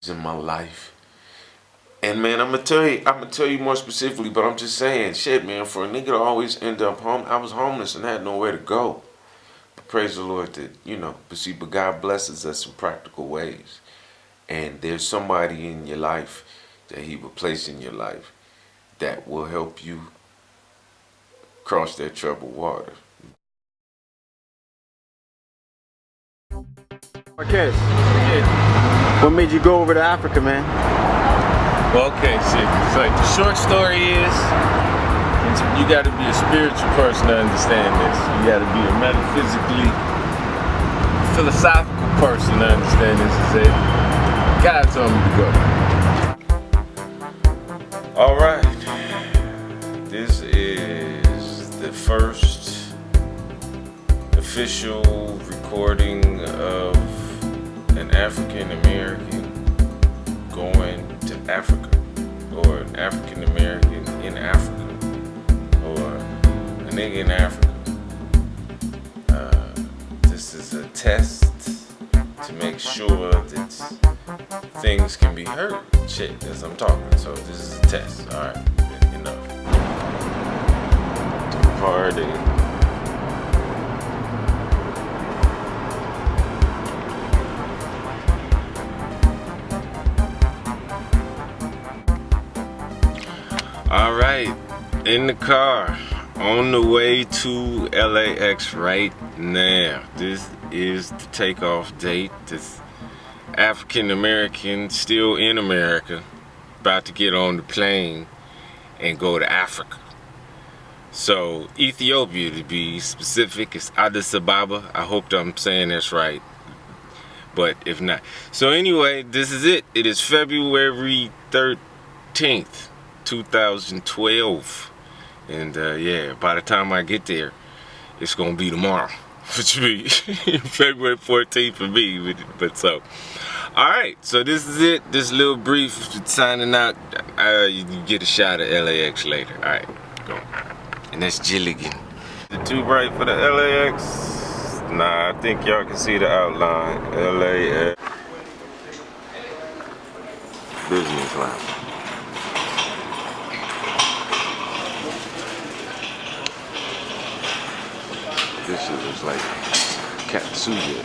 in my life. And man, I'm gonna tell you more specifically, but I'm just saying, shit, man, for a nigga to always end up home, I was homeless and had nowhere to go. But praise the Lord that, but God blesses us in practical ways. And there's somebody in your life that He will place in your life that will help you cross that troubled water. Marquez, what made you go over to Africa, man? Well, okay, see, so the short story is, you got to be a spiritual person to understand this. You got to be a metaphysically, philosophical person to understand this. And say, God told me to go. All right, this is the first official recording of an African American going to Africa, or an African American in Africa, or a nigga in Africa. This is a test to make sure that things can be heard. Shit, as I'm talking. So this is a test. All right, enough. Party. All right, in the car, on the way to LAX right now. This is the takeoff date. This African American still in America, about to get on the plane and go to Africa. So Ethiopia, to be specific, is Addis Ababa. I hope I'm saying that's right, but if not. So anyway, this is it. It is February 13th. 2012, and yeah, by the time I get there, it's gonna be tomorrow, which will be February 14th for me. But so, all right, so this is it. This little brief signing out. You can get a shot at LAX later. All right, go. And that's Gilligan. Is it too bright for the LAX? Nah, I think y'all can see the outline. LAX business line. This shit looks like Katsuya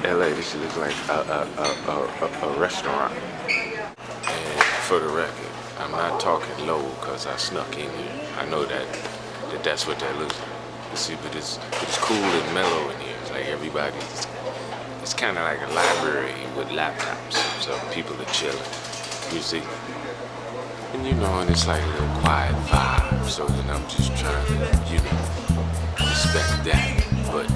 in LA. This shit looks like a restaurant. And for the record, I'm not talking low because I snuck in here. I know that's what that looks like. You see, but it's cool and mellow in here. It's like everybody's. It's kind of like a library with laptops, so people are chilling. You see. And and it's like a little quiet vibe, so then I'm just trying to, respect that. But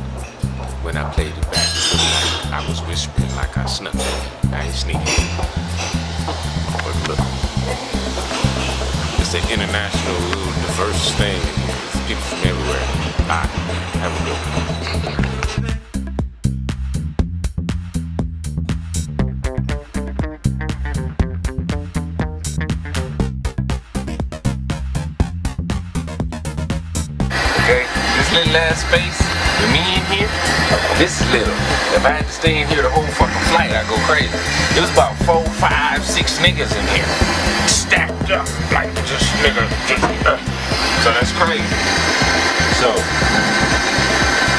when I played it back, it looked like I was whispering like I snuck in. I ain't sneaking. But look, it's an international, diverse thing. It's people from everywhere. Bye. Have a good one. Little ass space with me in here, this is little. If I had to stay in here the whole fucking flight, I'd go crazy. It was about 4, 5, 6 niggas in here, stacked up, like just niggas, so that's crazy. So,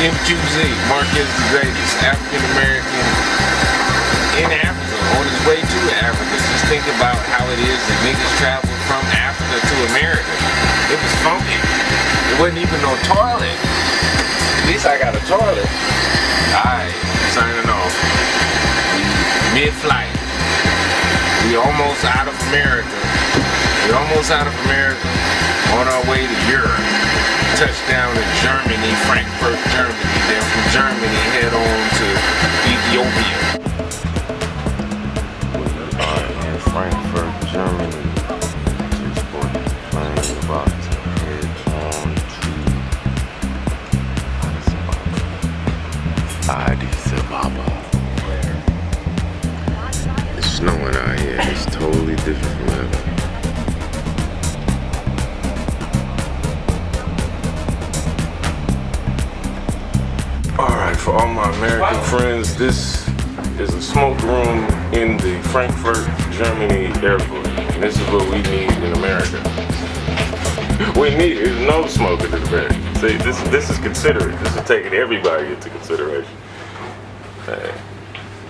MTG, Marquez The Greatest, African American in Africa, on his way to Africa. Just think about how it is that niggas travel from Africa to America. It was funky. There wasn't even no toilet. At least I got a toilet. Alright, signing off. Mid-flight. We almost out of America. On our way to Europe. Touchdown in Germany, Frankfurt, Germany. Then from Germany, head on to Ethiopia. We are in Frankfurt, Germany. Just for the plane about to head on to Addis Ababa. It's snowing out here. It's totally different from ever. Alright, for all my American friends, this is a smoke room in the Frankfurt, Germany airport. And this is what we need in America. We need no smoking in America. See, this is considerate. This is taking everybody into consideration.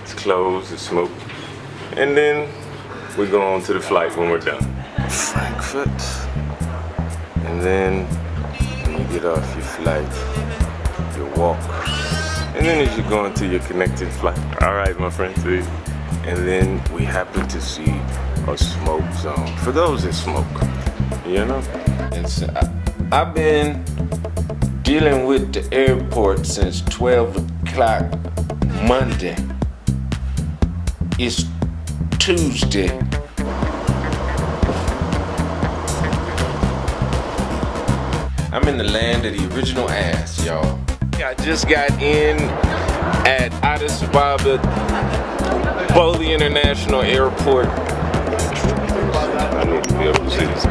It's closed, it's smoke. And then we go on to the flight when we're done. Frankfurt. And then when you get off your flight, you walk. And then as you go into your connected flight, all right, my friend, see? And then we happen to see a smoke zone for those that smoke, you know? And so I've been dealing with the airport since 12 o'clock Monday. It's Tuesday. I'm in the land of the original ass, y'all. I just got in at Addis Ababa, Boli International Airport. I need to be able to see this.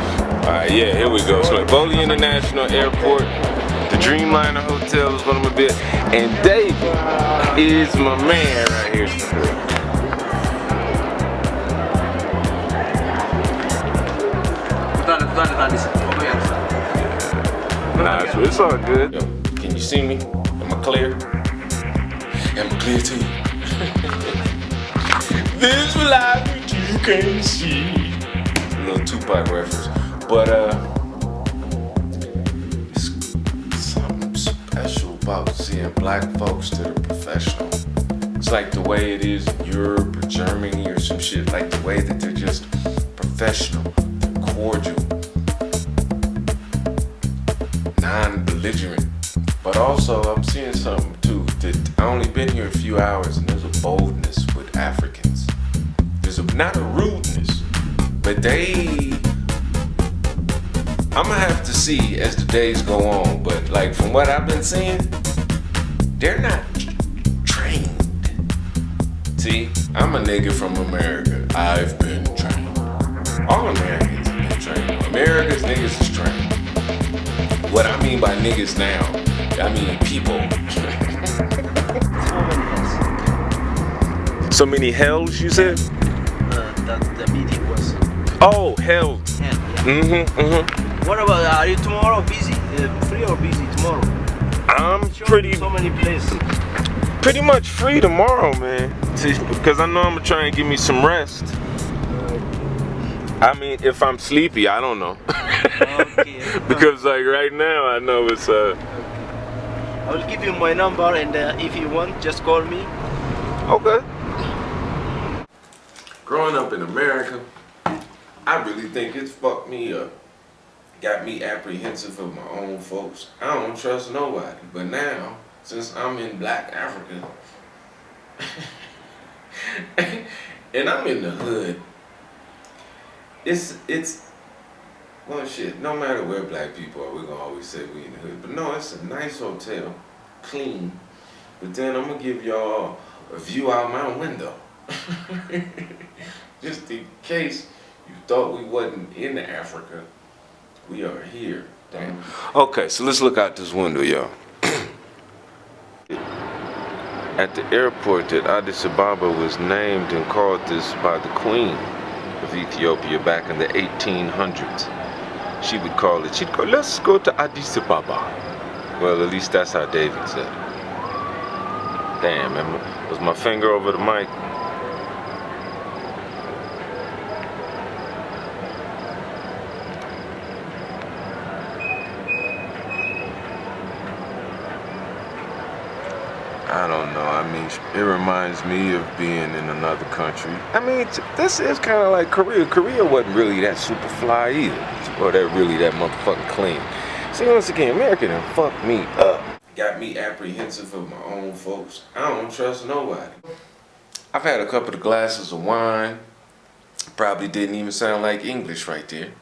Alright, yeah, here we go. So, Boli International Airport, the Dreamliner Hotel is what I'm a bit, and David is my man right here. Nah, it's all good. Yo, can you see me? Am I clear? Am I clear to you? This life you can see. A little Tupac reference. But it's something special about seeing black folks that are professional. It's like the way it is in Europe or Germany or some shit, like the way that they're just professional, they're cordial, non-belligerent. But also I'm seeing something too, that I only been here a few hours and there's a boldness with Africans. There's not a rudeness, but I'ma have to see as the days go on, but like from what I've been seeing, they're not trained. See, I'm a nigga from America. I've been trained. All Americans have been trained. America's niggas is trained. What I mean by niggas now, I mean people. So many hells, you said? The meeting was. Oh, hell. Yeah. What about, are you tomorrow busy? Free or busy tomorrow? I'm So many places. pretty much free tomorrow, man. Because I know I'm gonna try and give me some rest. I mean, if I'm sleepy, I don't know. Okay. Because like right now, I know it's I will give you my number, and if you want, just call me. okay. Growing up in America, I really think it's fucked me up. Got me apprehensive of my own folks. I don't trust nobody. But now, since I'm in Black Africa, and I'm in the hood, it's well shit, no matter where black people are, we're gonna always say we in the hood. But no, it's a nice hotel, clean. But then I'm gonna give y'all a view out my window. Just in case you thought we wasn't in Africa, we are here. Damn. Okay, so let's look out this window, y'all. At the airport that Addis Ababa was named and called this by the Queen of Ethiopia back in the 1800s. She would call it, she'd go, let's go to Addis Ababa. Well, at least that's how David said it. Damn, man, was my finger over the mic? I don't know. I mean, it reminds me of being in another country. I mean, this is kind of like Korea. Korea wasn't really that super fly either, or that really that motherfucking clean. See, once again, America done fucked me up. Got me apprehensive of my own folks. I don't trust nobody. I've had a couple of glasses of wine. Probably didn't even sound like English right there.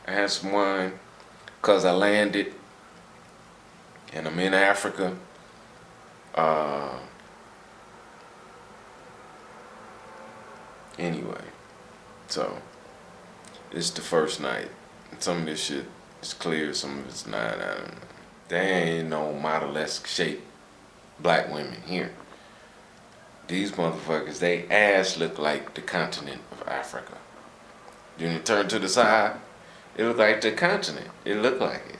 I had some wine because I landed and I'm in Africa. Anyway, so it's the first night. Some of this shit is clear, some of it's not. I don't know. There ain't no model-esque shape black women here. These motherfuckers, they ass look like the continent of Africa. Then you turn to the side, it looked like the continent. It looked like it.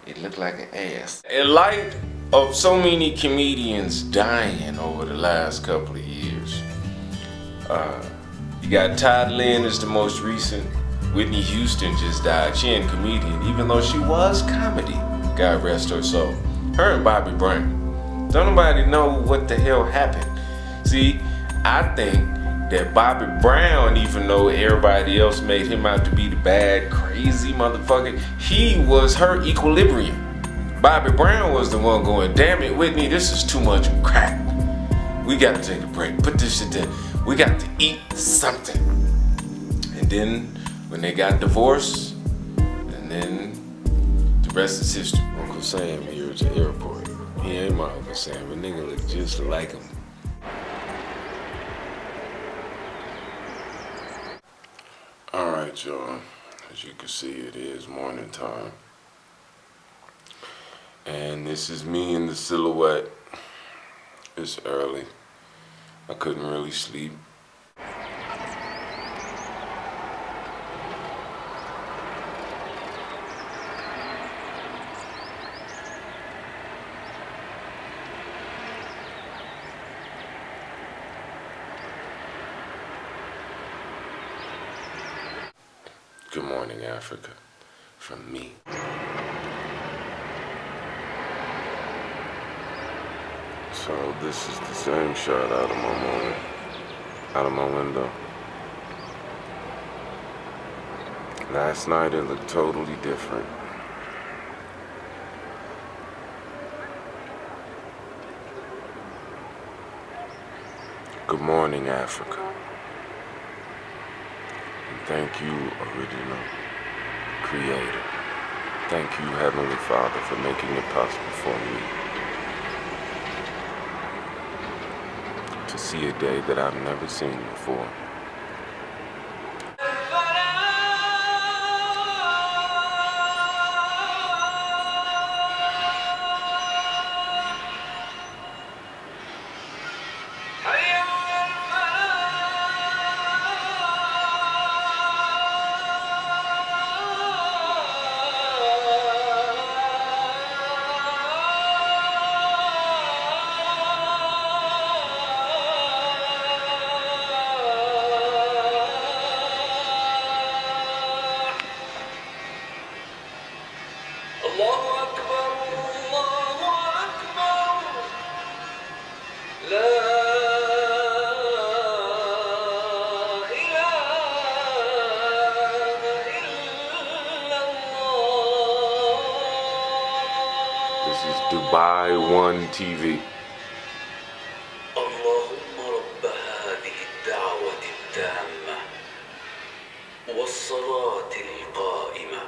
It looked like an ass. In light of so many comedians dying over the last couple of years, you got Todd Lynn is the most recent. Whitney Houston just died. She ain't a comedian, even though she was comedy. God rest her soul. Her and Bobby Brown. Don't nobody know what the hell happened. See, I think that Bobby Brown, even though everybody else made him out to be the bad, crazy motherfucker, he was her equilibrium. Bobby Brown was the one going, damn it, Whitney, this is too much crap. We gotta take a break. Put this shit down. We got to eat something. And then when they got divorced, and then the rest is history. Uncle Sam here at the airport. He ain't my Uncle Sam, but nigga look just like him. Alright, y'all. As you can see, it is morning time. And this is me in the silhouette. It's early. I couldn't really sleep. Good morning, Africa, from me. So this is the same shot out of my window. Last night it looked totally different. Good morning, Africa. Thank you, original creator. Thank you, Heavenly Father, for making it possible for me to see a day that I've never seen before. This is Dubai One TV. اللهم رب هذه الدعوة التامة والصلاة القائمة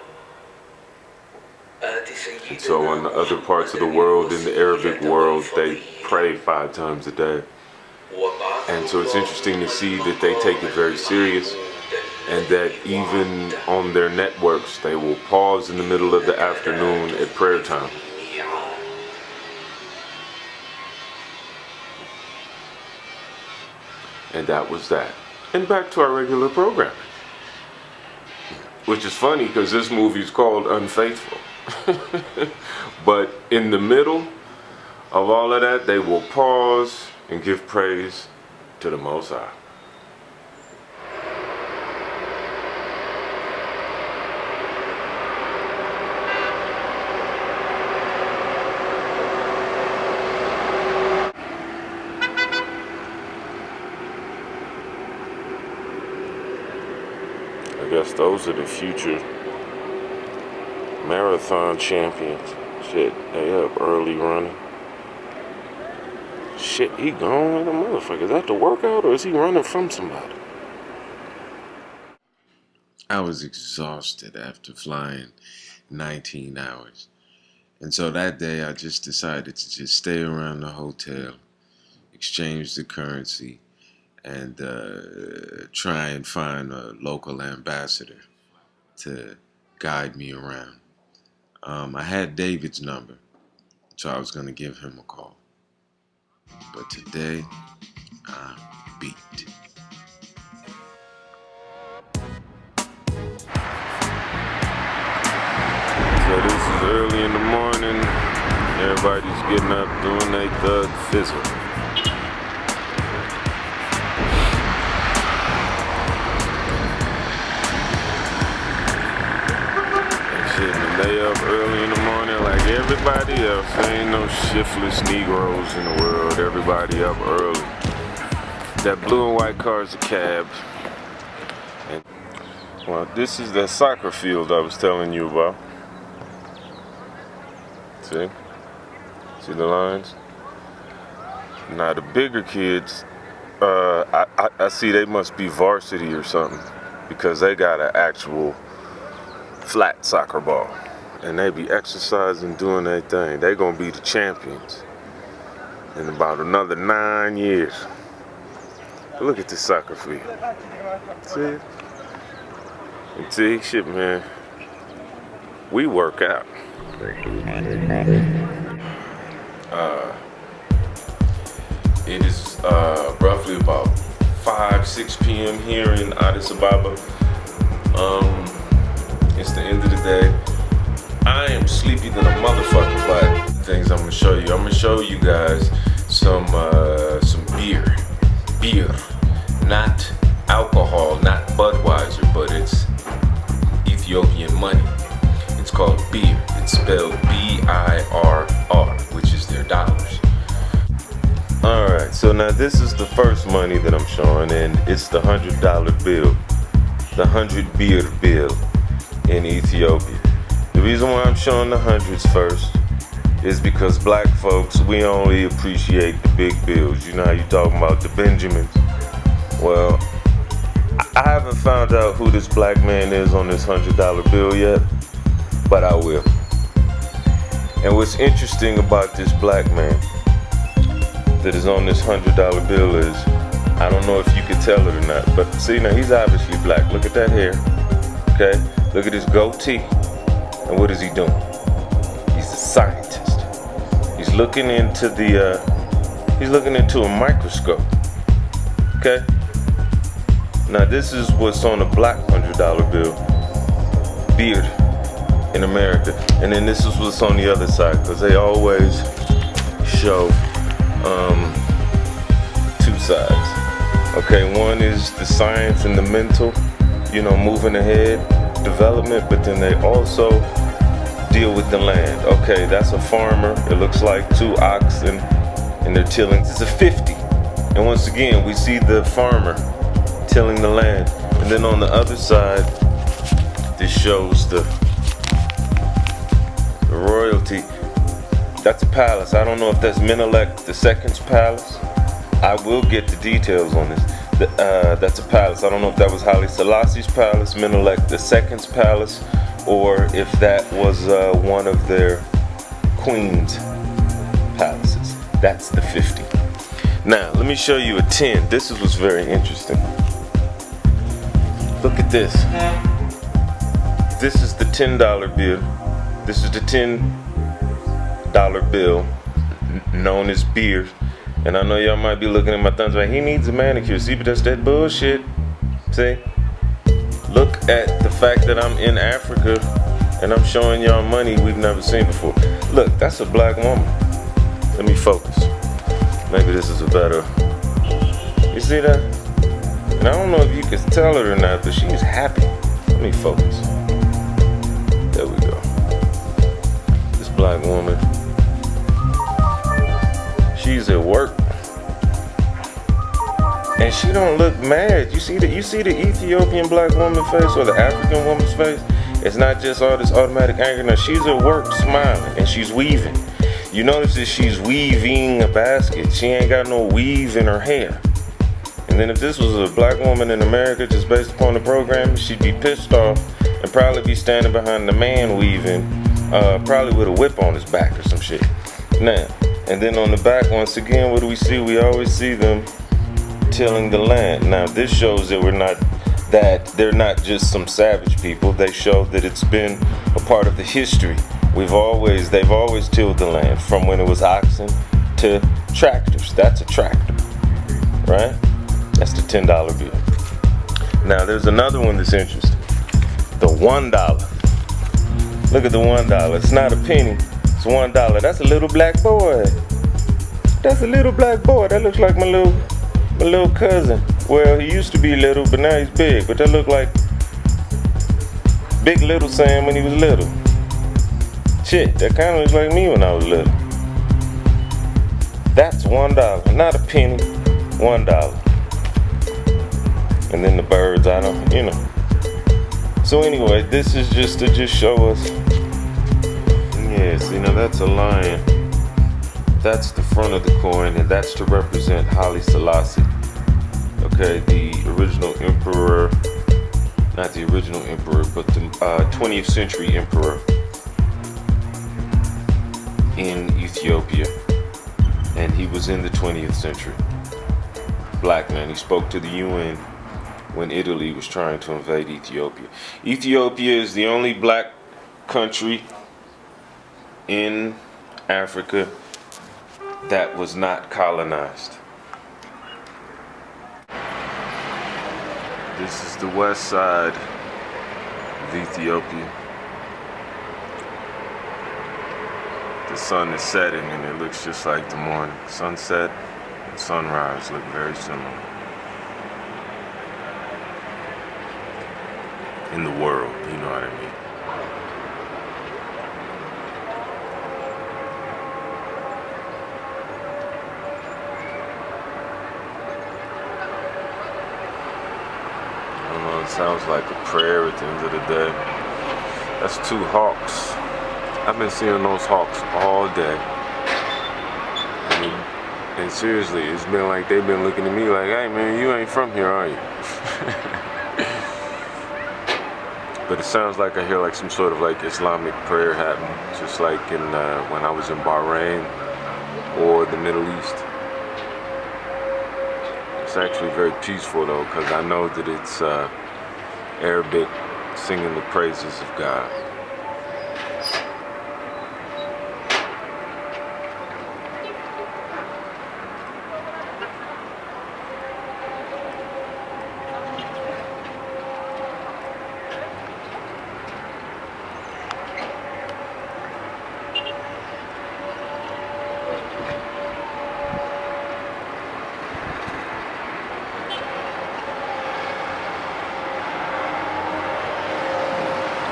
آت سيدنا. So in the other parts of the world, in the Arabic world, they pray 5 times a day. And so it's interesting to see that they take it very serious, and that even on their networks, they will pause in the middle of the afternoon at prayer time. And that was that. And back to our regular programming. Which is funny because this movie is called Unfaithful. But in the middle of all of that, they will pause and give praise to the Most High. I guess those are the future marathon champions. Shit, they up early running. Shit, he gone like a motherfucker. Is that the workout or is he running from somebody? I was exhausted after flying 19 hours. And so that day I just decided to just stay around the hotel, exchange the currency, and try and find a local ambassador to guide me around. I had David's number, so I was going to give him a call. but today I'm beat. So this is early in the morning. Everybody's getting up, doing their thug fizzle. They up early in the morning like everybody else. There ain't no shiftless Negroes in the world. Everybody up early. That blue and white car's a cab. And, well, this is that soccer field I was telling you about. See? See the lines? Now the bigger kids, I see they must be varsity or something because they got an actual flat soccer ball. And they be exercising, doing their thing. They gonna be the champions in about another 9 years. But look at this soccer field. See it? And see, shit, man. We work out. It is roughly about 5-6 p.m. here in Addis Ababa. It's the end of the day. I am sleepy than a motherfucker, but things I'm gonna show you. I'm gonna show you guys some beer. Beer. Not alcohol, not Budweiser, but it's Ethiopian money. It's called beer. It's spelled B-I-R-R, which is their dollars. Alright, so now this is the first money that I'm showing, and it's the $100 bill. The 100 beer bill in Ethiopia. The reason why I'm showing the hundreds first is because black folks, we only appreciate the big bills. You know how you talking about the Benjamins? Well, I haven't found out who this black man is on this $100 bill yet, but I will. And what's interesting about this black man that is on this $100 bill is, I don't know if you can tell it or not, but see, now he's obviously black. Look at that hair, okay? Look at his goatee. And what is he doing? He's a scientist. He's looking into a microscope. Okay? Now this is what's on a black $100 bill. Beard in America. And then this is what's on the other side, because they always show two sides. Okay, one is the science and the mental, you know, moving ahead, development, but then they also deal with the land. Okay, that's a farmer. It looks like 2 oxen and they're tilling. It's a 50. And once again, we see the farmer tilling the land. And then on the other side, this shows the royalty. That's a palace. I don't know if that's Menelik II's palace. I will get the details on this. That's a palace. I don't know if that was Haile Selassie's palace, Menelik II's palace, or if that was one of their queen's palaces. That's the 50. Now, let me show you a 10. This is what's very interesting. Look at this. This is the $10 bill. This is the $10 bill known as beer. And I know y'all might be looking at my thumbs like, he needs a manicure. See, but that's that bullshit. See? Look at the fact that I'm in Africa and I'm showing y'all money we've never seen before. Look, that's a black woman. Let me focus. Maybe this is a better. You see that? And I don't know if you can tell it or not, but she's happy. Let me focus. There we go. This black woman. She's at work, and she don't look mad. You see the Ethiopian black woman face or the African woman's face? It's not just all this automatic anger. No, she's at work smiling and she's weaving. You notice that she's weaving a basket. She ain't got no weave in her hair. And then if this was a black woman in America, just based upon the program, she'd be pissed off and probably be standing behind the man weaving, probably with a whip on his back or some shit. Now. And then on the back, once again, what do we see? We always see them tilling the land. Now, this shows that they're not just some savage people. They show that it's been a part of the history. They've always tilled the land, from when it was oxen to tractors. That's a tractor, right? That's the $10 bill. Now there's another one that's interesting. The $1. Look at the $1. It's not a penny. It's $1. That's a little black boy. That's a little black boy. That looks like my little cousin. Well, he used to be little, but now he's big. But that looked like Big Little Sam when he was little. Shit, that kind of looks like me when I was little. That's $1, not a penny. $1. And then the birds, I don't, you know. So anyway, this is just to show us. Yes, you know, that's a lion. That's the front of the coin, and that's to represent Haile Selassie. Okay, the original emperor, not the original emperor, but the 20th century emperor in Ethiopia. And he was in the 20th century. Black man. He spoke to the UN when Italy was trying to invade Ethiopia. Ethiopia is the only black country in Africa that was not colonized. This is the west side of Ethiopia. The sun is setting and it looks just like the morning. Sunset and sunrise look very similar. In the world, you know what I mean. I don't know, it sounds like a prayer at the end of the day. That's two hawks. I've been seeing those hawks all day. And seriously, it's been like they've been looking at me like, hey man, you ain't from here, are you? But it sounds like I hear like some sort of like Islamic prayer happening, just like in when I was in Bahrain or the Middle East. It's actually very peaceful though, because I know that it's Arabic singing the praises of God.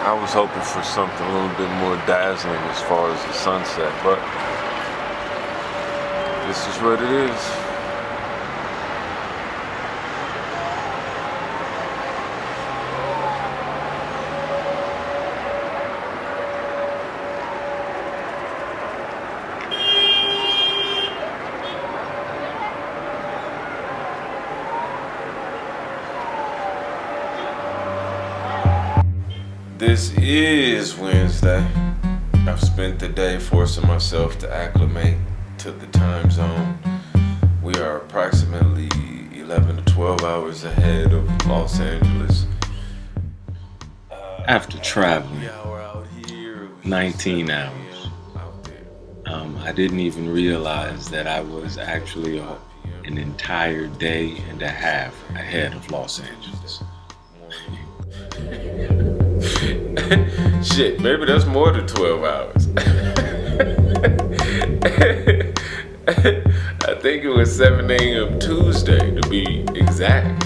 I was hoping for something a little bit more dazzling as far as the sunset, but this is what it is. This is Wednesday. I've spent the day forcing myself to acclimate to the time zone. We are approximately 11 to 12 hours ahead of Los Angeles. After traveling 19 hours, I didn't even realize that I was actually an entire day and a half ahead of Los Angeles. Shit, maybe that's more than 12 hours. I think it was 7 a.m. Tuesday to be exact.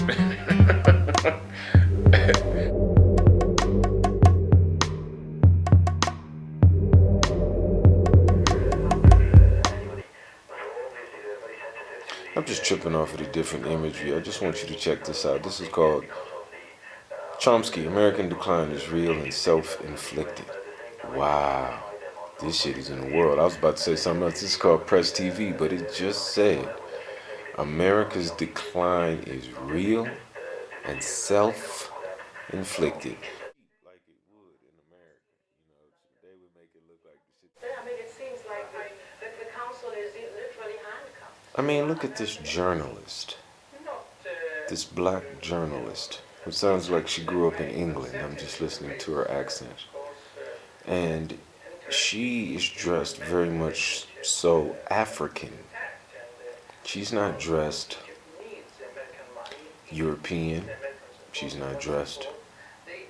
I'm just tripping off of the different imagery. I just want you to check this out. This is called Chomsky, American Decline is Real and Self-Inflicted. Wow. This shit is in the world. I was about to say something else. This is called Press TV, but it just said America's decline is real and self-inflicted. Like it would in America. You know, they would make it look like the shit. I mean, it seems like the council is literally handcuffed. I mean, look at this journalist. This black journalist. It sounds like she grew up in England. I'm just listening to her accent. And she is dressed very much so African. She's not dressed European. She's not dressed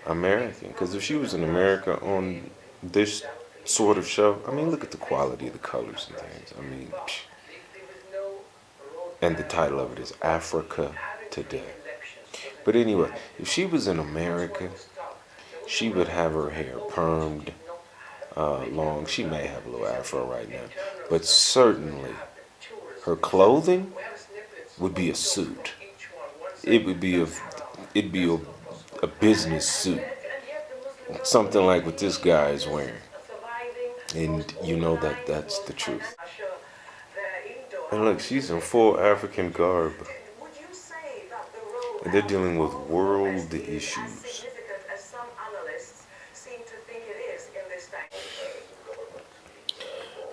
American. Because if she was in America on this sort of show, I mean, look at the quality of the colors and things. I mean, psh. And the title of it is Africa Today. But anyway, if she was in America, she would have her hair permed, long. She may have a little afro right now. But certainly, her clothing would be a suit. It'd be a business suit. Something like what this guy is wearing. And you know that that's the truth. And look, she's in full African garb. And they're dealing with world issues.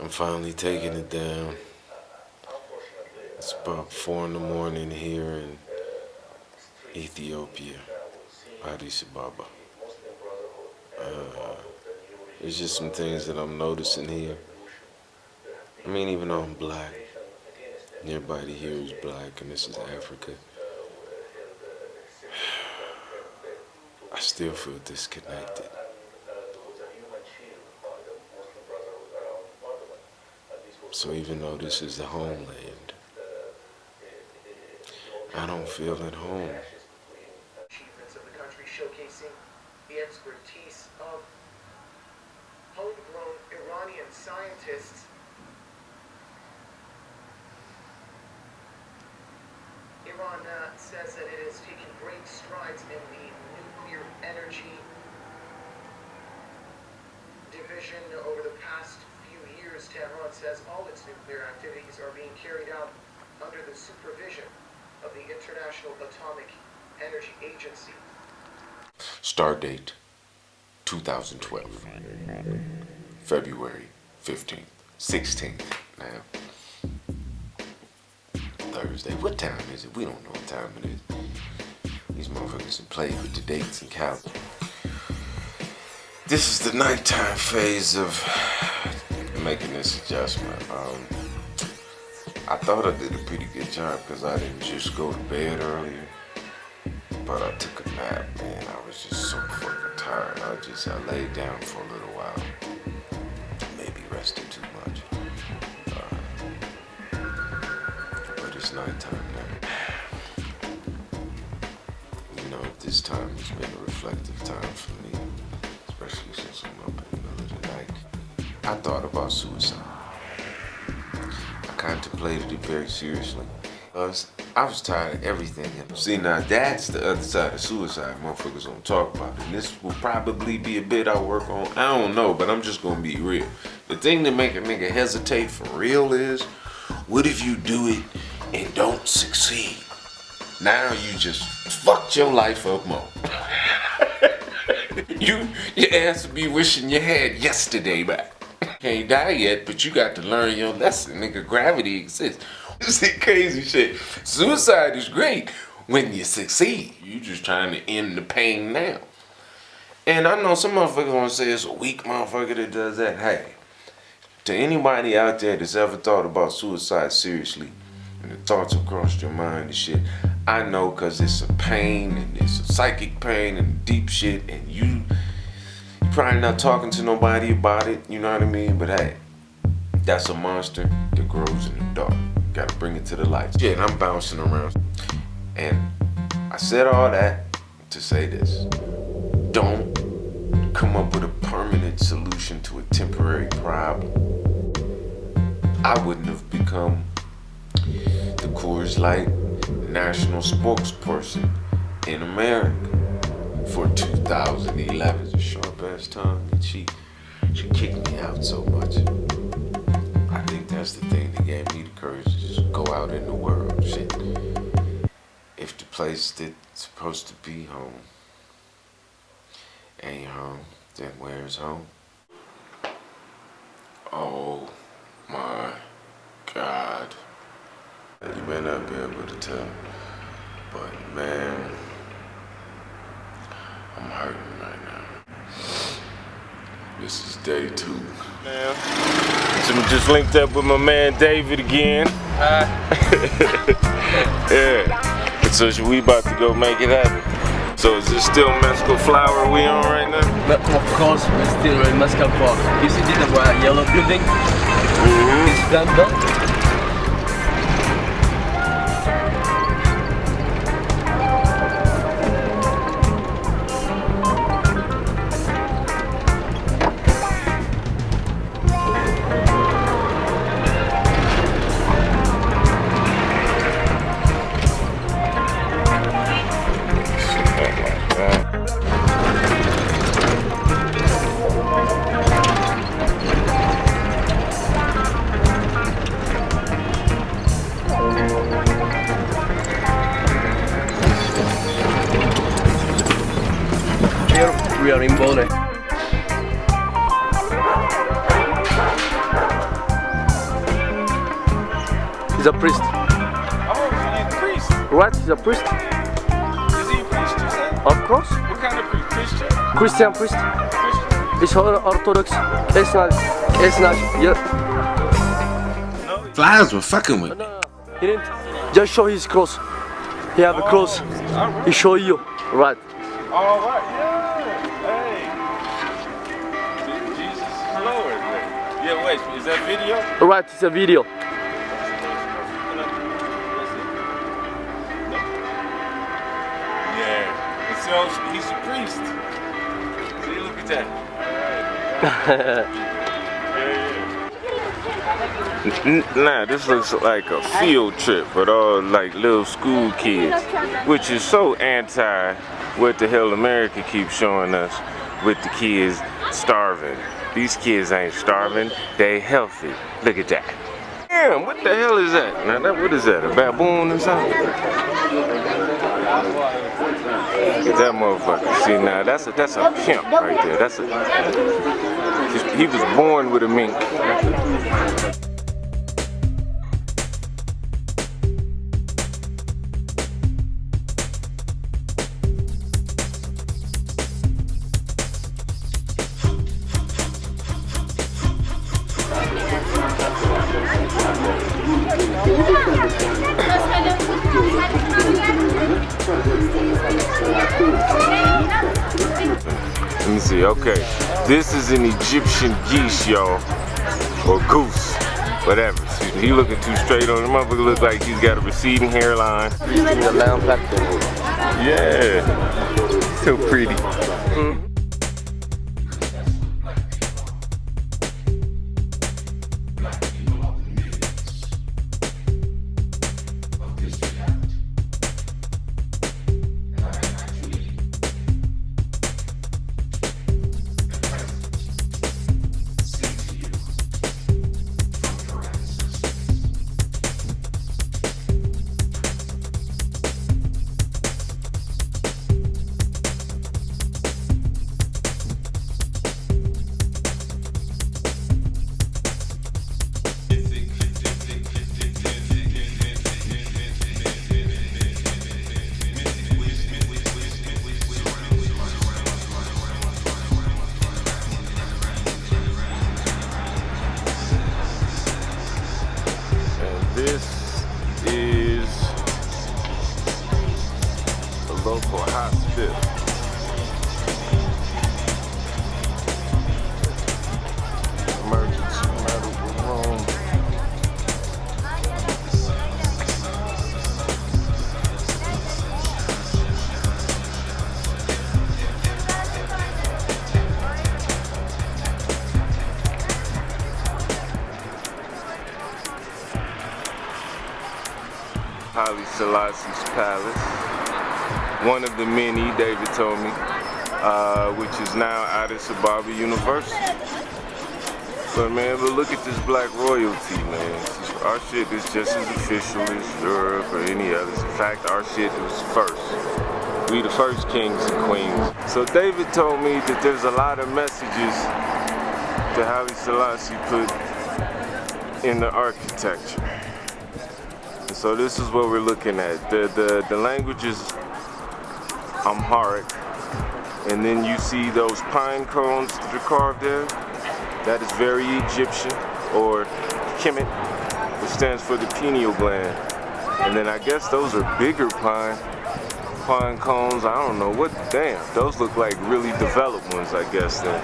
I'm finally taking it down. It's about 4 in the morning here in Ethiopia, Addis Ababa. There's just some things that I'm noticing here. I mean, even though I'm black, everybody here is black, and this is Africa. I still feel disconnected. So even though this is the homeland, I don't feel at home. Achievements of the country showcasing the expertise of homegrown Iranian scientists. Iran says that it has taken great strides in the nuclear energy division over the past few years. Tehran says all its nuclear activities are being carried out under the supervision of the International Atomic Energy Agency. Start date 2012, February 15th, 16th now. Thursday. What time is it? We don't know what time it is. These motherfuckers have played with the dates and calendar. This is the nighttime phase of making this adjustment. I thought I did a pretty good job because I didn't just go to bed earlier, but I took a nap, man. I was just so fucking tired. I laid down for a little while. Maybe rested too much. But it's nighttime now. You know, this time has been a reflective time for me, especially since I'm up in the middle of the night. I thought about suicide. I contemplated it very seriously. I was tired of everything. See, now that's the other side of suicide motherfuckers don't talk about. And this will probably be a bit I work on. I don't know, but I'm just gonna be real. The thing that make a nigga hesitate for real is, what if you do it and don't succeed? Now you just fucked your life up more. Your ass would be wishing you had yesterday back. Can't die yet, but you got to learn your lesson, nigga. Gravity exists. See, crazy shit. Suicide is great when you succeed. You just trying to end the pain now. And I know some motherfuckers want to say it's a weak motherfucker that does that. Hey, to anybody out there that's ever thought about suicide seriously, and the thoughts have crossed your mind and shit, I know, because it's a pain, and it's a psychic pain, and deep shit, and you probably not talking to nobody about it, you know what I mean? But hey, that's a monster that grows in the dark. Gotta bring it to the light. Shit, I'm bouncing around. And I said all that to say this. Don't come up with a permanent solution to a temporary problem. I wouldn't have become the Coors Light national spokesperson in America for 2011. It's a sharp ass tongue, and she kicked me out so much. I think that's the thing that gave me the courage to just go out in the world. Shit. If the place that's supposed to be home ain't home, then where's home? Oh my God. You may not be able to tell, but man, I'm hurting right now. This is day 2. Now, so I just linked up with my man David again. Yeah. So we about to go make it happen. So is this still mescal flower we on right now? But of course, we're still in Mescal Park. You see the yellow building? It's plant belt. Here we are in Bole. He's a priest. Oh, he's a priest. Right, he's a priest. Is he a priest, you said? Of course. What kind of priest? Christian? Christian priest. Christian? He's Orthodox. Esnaj. Yeah. Flies were fucking with me. No. He didn't. Just show his cross. He have a cross. He show you. Right. All right, yeah. Hey. Jesus is Lord. Yeah, wait, is that video? Right, it's a video. Yeah. And so he's a priest. See, look at that. Nah, this looks like a field trip with all like little school kids, which is so anti what the hell America keeps showing us with the kids starving. These kids ain't starving, they healthy. Look at that. Damn, what the hell is that? Now what is that, a baboon or something? Look at that motherfucker. See now, that's a pimp right there. He was born with a mink. Let me see, okay. This is an Egyptian geese, y'all. Or goose. Whatever. He looking too straight on the motherfucker. Look like he's got a receding hairline. The lamb platform. Yeah. So pretty. This is a local hospital. Emergency medical room. Haile Selassie's palace, one of the many, David told me, which is now Addis Ababa University. But man, but look at this black royalty, man. Our shit is just as official as Europe or any others. In fact, our shit was first. We the first kings and queens. So David told me that there's a lot of messages that Haile Selassie put in the architecture. So this is what we're looking at. The language is Amharic, and then you see those pine cones that are carved there. That is very Egyptian, or Kemet, It stands for the pineal gland. And then I guess those are bigger pine cones. I don't know what, damn, those look like really developed ones, I guess then.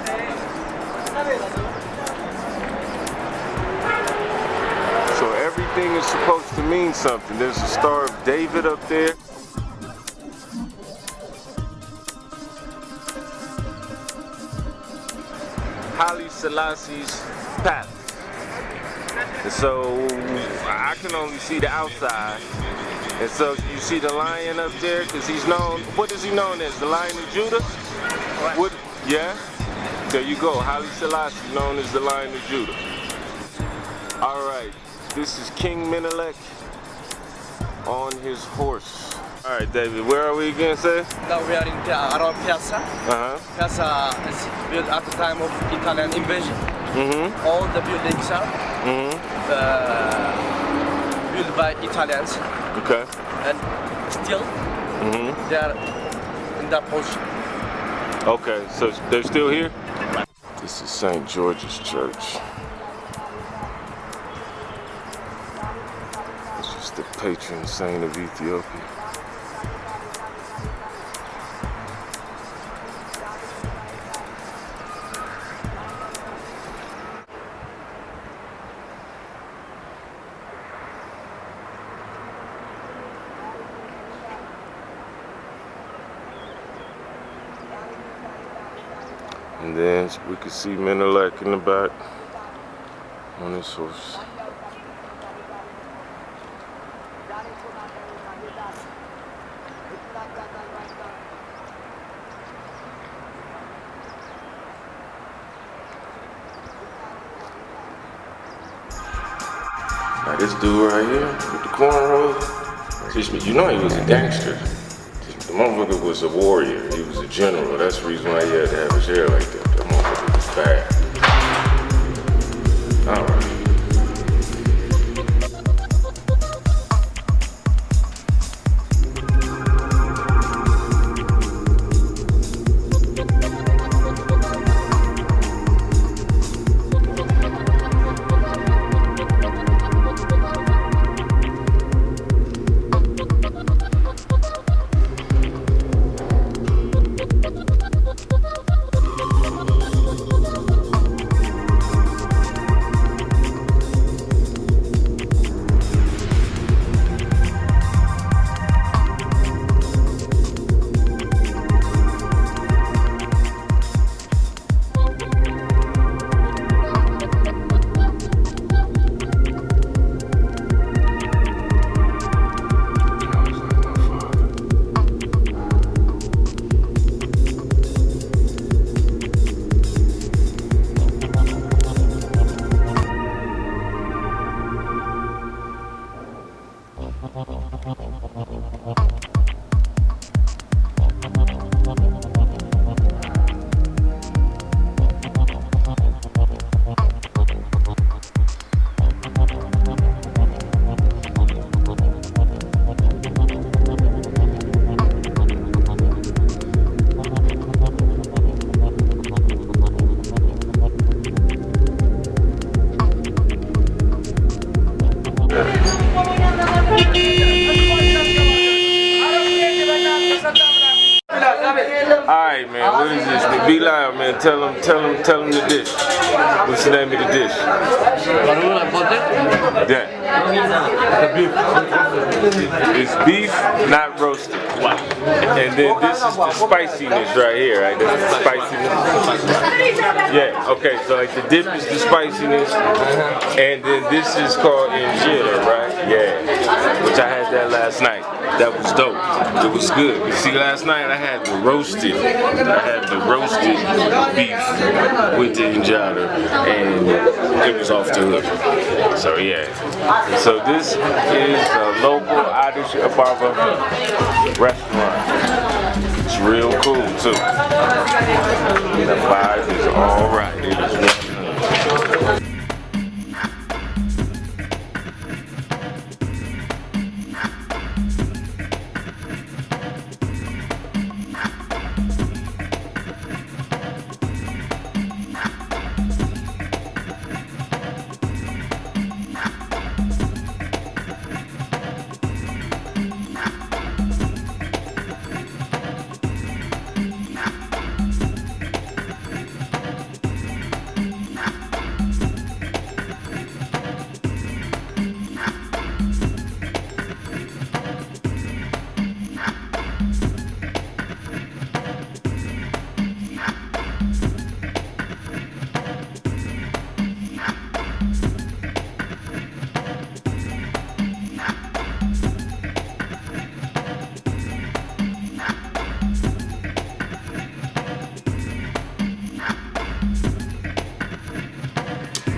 So everything is supposed to mean something. There's a Star of David up there. Haile Selassie's palace. And so I can only see the outside. And so you see the lion up there, because he's known, what is he known as? The Lion of Judah? What? Yeah? There you go, Haile Selassie, known as the Lion of Judah. All right, this is King Menelik on his horse. All right, David, where are we again, say? Now we are in around Piazza. Piazza is built at the time of Italian invasion. All the buildings are built by Italians. Okay. And still, they are in that position. Okay, so they're still here? This is St. George's Church. This is the patron saint of Ethiopia. And then we can see Menelik in the back on his horse. Now this dude right here with the cornrows, you know he was a gangster. The motherfucker was a warrior, he was a general. That's the reason why he had to have his hair like that. That motherfucker was bad. Alright. Alright man, what is this? Be loud man, tell them the dish. What's the name of the dish? Yeah. It's beef, not roasted. And then this is the spiciness right here, right? This is the spiciness. Yeah, okay, so like the dip is the spiciness, and then this is called injera, right? Yeah, which I had that last night. That was dope. It was good. You see, last night I had the roasted beef with the injera, and it was off the hook. So yeah. So this is a local Addis Ababa restaurant. It's real cool too. The vibe is all right. It is wonderful.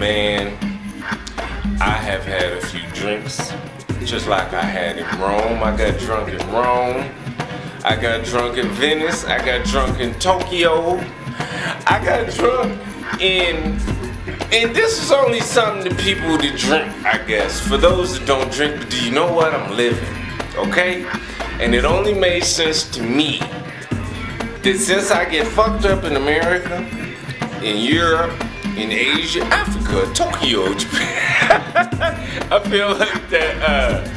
Man, I have had a few drinks, just like I had in Rome. I got drunk in Rome. I got drunk in Venice. I got drunk in Tokyo. I got drunk in... And this is only something to people that drink, I guess. For those that don't drink, but do you know what? I'm living, okay? And it only made sense to me that since I get fucked up in America, in Europe, in Asia, Africa, Tokyo, Japan, I feel like that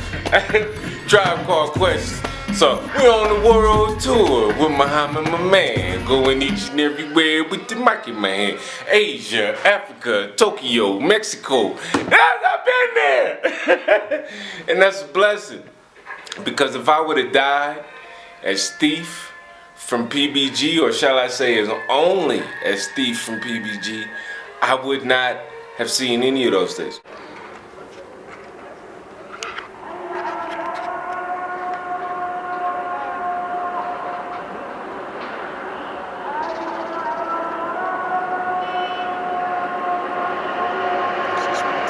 Tribe Called Quest. So we're on the world tour with Muhammad, my man, going each and everywhere with the mic in my hand. Asia, Africa, Tokyo, Mexico. I've been there, and that's a blessing. Because if I would have died as Thief from PBG, or shall I say as only as Thief from PBG, I would not have seen any of those things.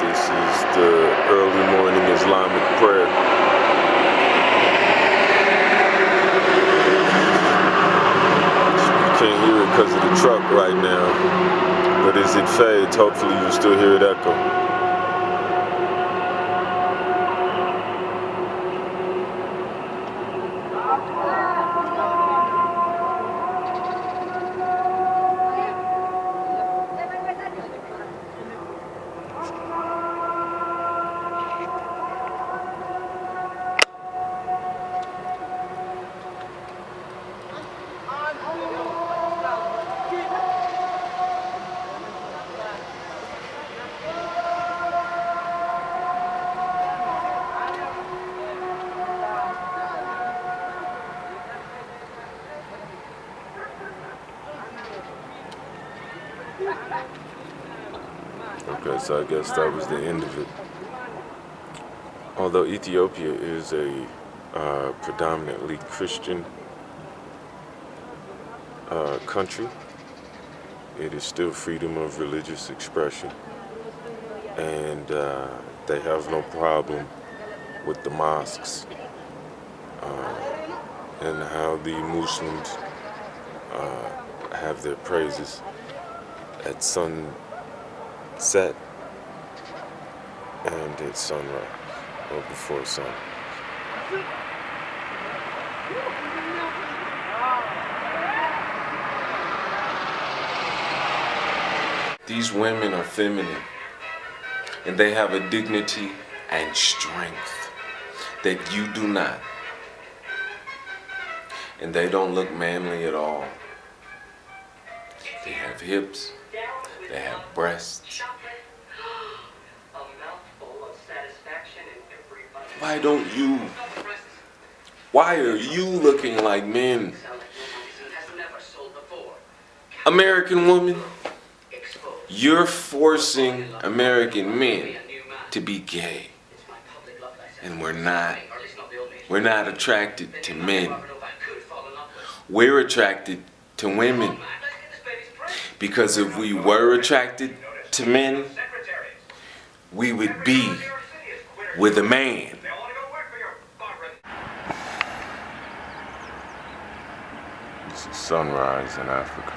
This is the early morning Islamic prayer. Can't hear it because of the truck right now, but as it fades, hopefully you'll still hear it echo. Okay, so I guess that was the end of it. Although Ethiopia is a predominantly Christian country, it is still freedom of religious expression, and they have no problem with the mosques and how the Muslims have their praises at sunset and at sunrise, or before sun. These women are feminine, and they have a dignity and strength that you do not. And they don't look manly at all. They have hips, they have breasts. Why don't you? Why are you looking like men? American woman, you're forcing American men to be gay. And we're not. We're not attracted to men. We're attracted to women. Because if we were attracted to men, we would be with a man. This is sunrise in Africa.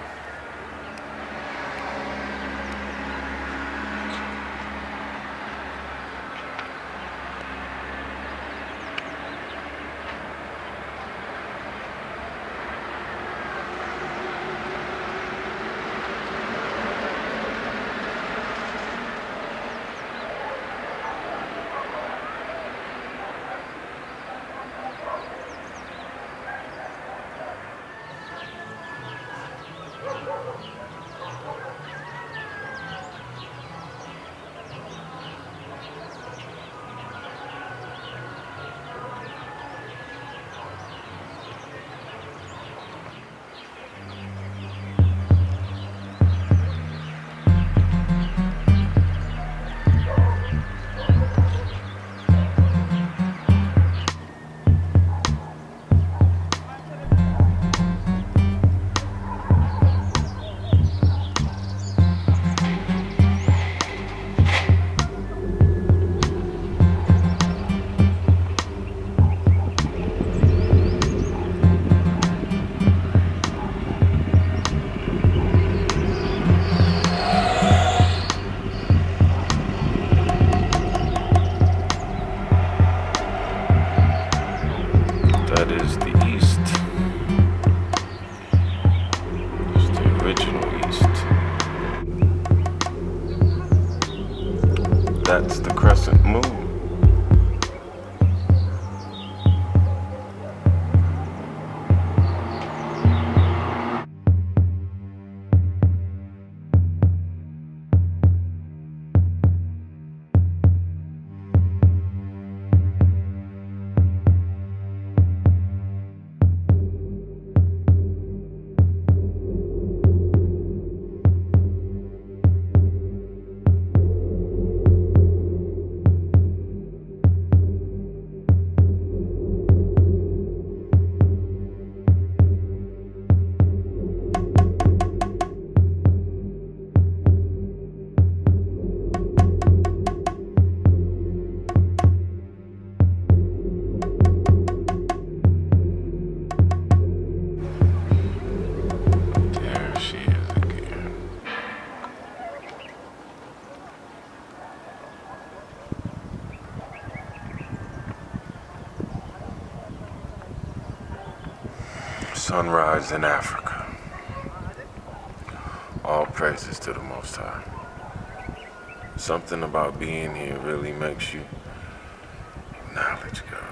Sunrise in Africa. All praises to the Most High. Something about being here really makes you acknowledge God.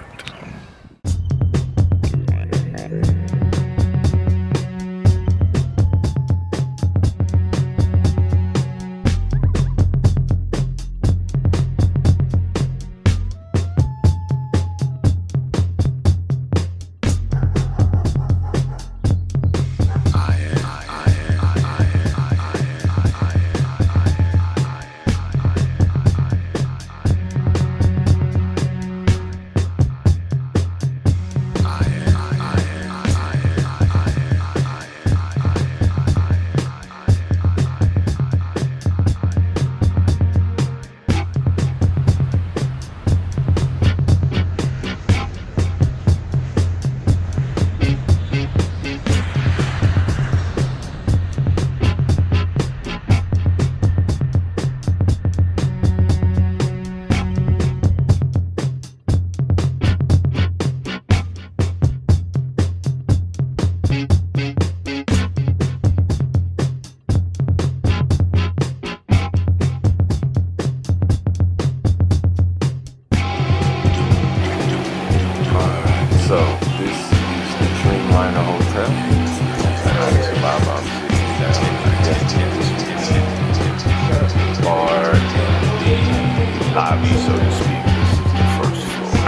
Lobby, so to speak. This is the first floor.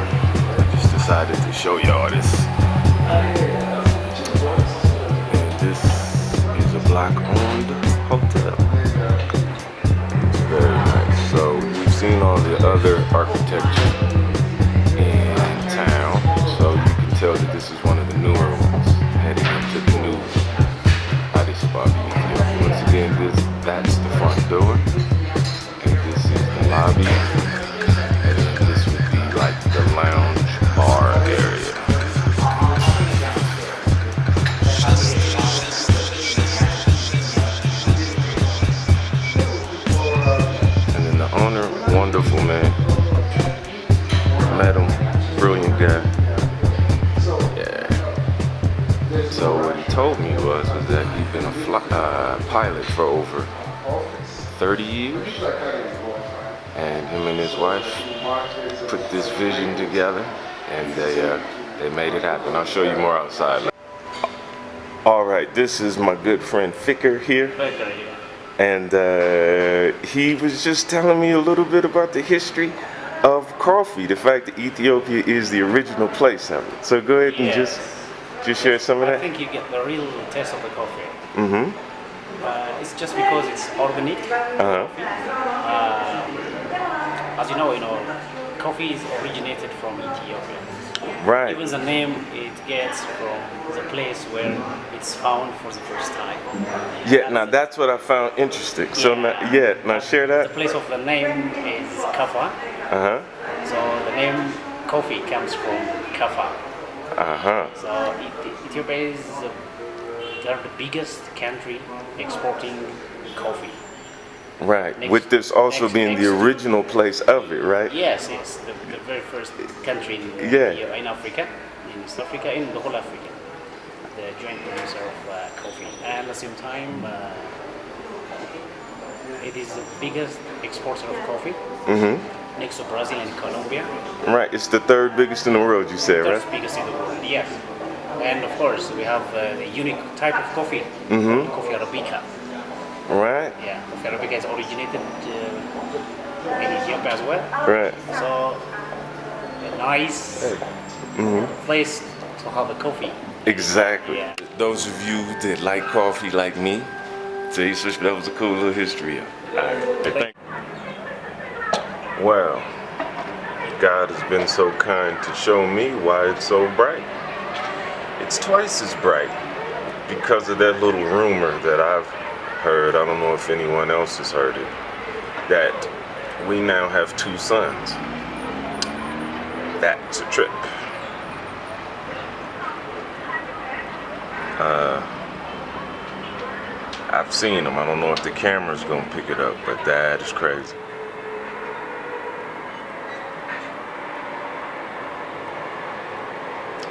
I just decided to show y'all this. And this is a black-owned hotel. It's very nice. So we've seen all the other architecture in town, so you can tell that this is one of the newer ones, heading into the new Addis Ababa. Once again, that's the front door. Lobby, and then this would be like the lounge bar area. And then the owner, wonderful man. Met him, brilliant guy. Yeah. So what he told me was that he'd been a pilot for over 30 years. And him and his wife put this vision together, and they made it happen. I'll show you more outside. All right, this is my good friend Fikr here, and he was just telling me a little bit about the history of coffee, the fact that Ethiopia is the original place of it. So go ahead and just share some of that. I think you get the real taste of the coffee. Mm-hmm. It's just because it's organic. As you know, coffee is originated from Ethiopia. Right. Even the name it gets from the place where it's found for the first time. Yeah, now that's what I found interesting. Yeah. So now share that. The place of the name is Kaffa. So the name coffee comes from Kaffa. So Ethiopia is they're the biggest country exporting coffee. Right, with this also being the original place of it, right? Yes, the very first country in Africa, in East Africa, in the whole Africa, the joint producer of coffee. And at the same time, it is the biggest exporter of coffee, next to Brazil and Colombia. Right, it's the third biggest in the world, you said, right? Third biggest in the world, yes. And of course, we have a unique type of coffee, called coffee Arabica. Right. Yeah, coffee Arabica is originated in Ethiopia as well. Right. So, a nice place to have a coffee. Exactly. Yeah. Those of you that like coffee like me, that was a cool little history of it. Well, God has been so kind to show me why it's so bright. It's twice as bright because of that little rumor that I've heard. I don't know if anyone else has heard it, that we now have 2 sons. That's a trip. I've seen them. I don't know if the camera's gonna pick it up, but that is crazy.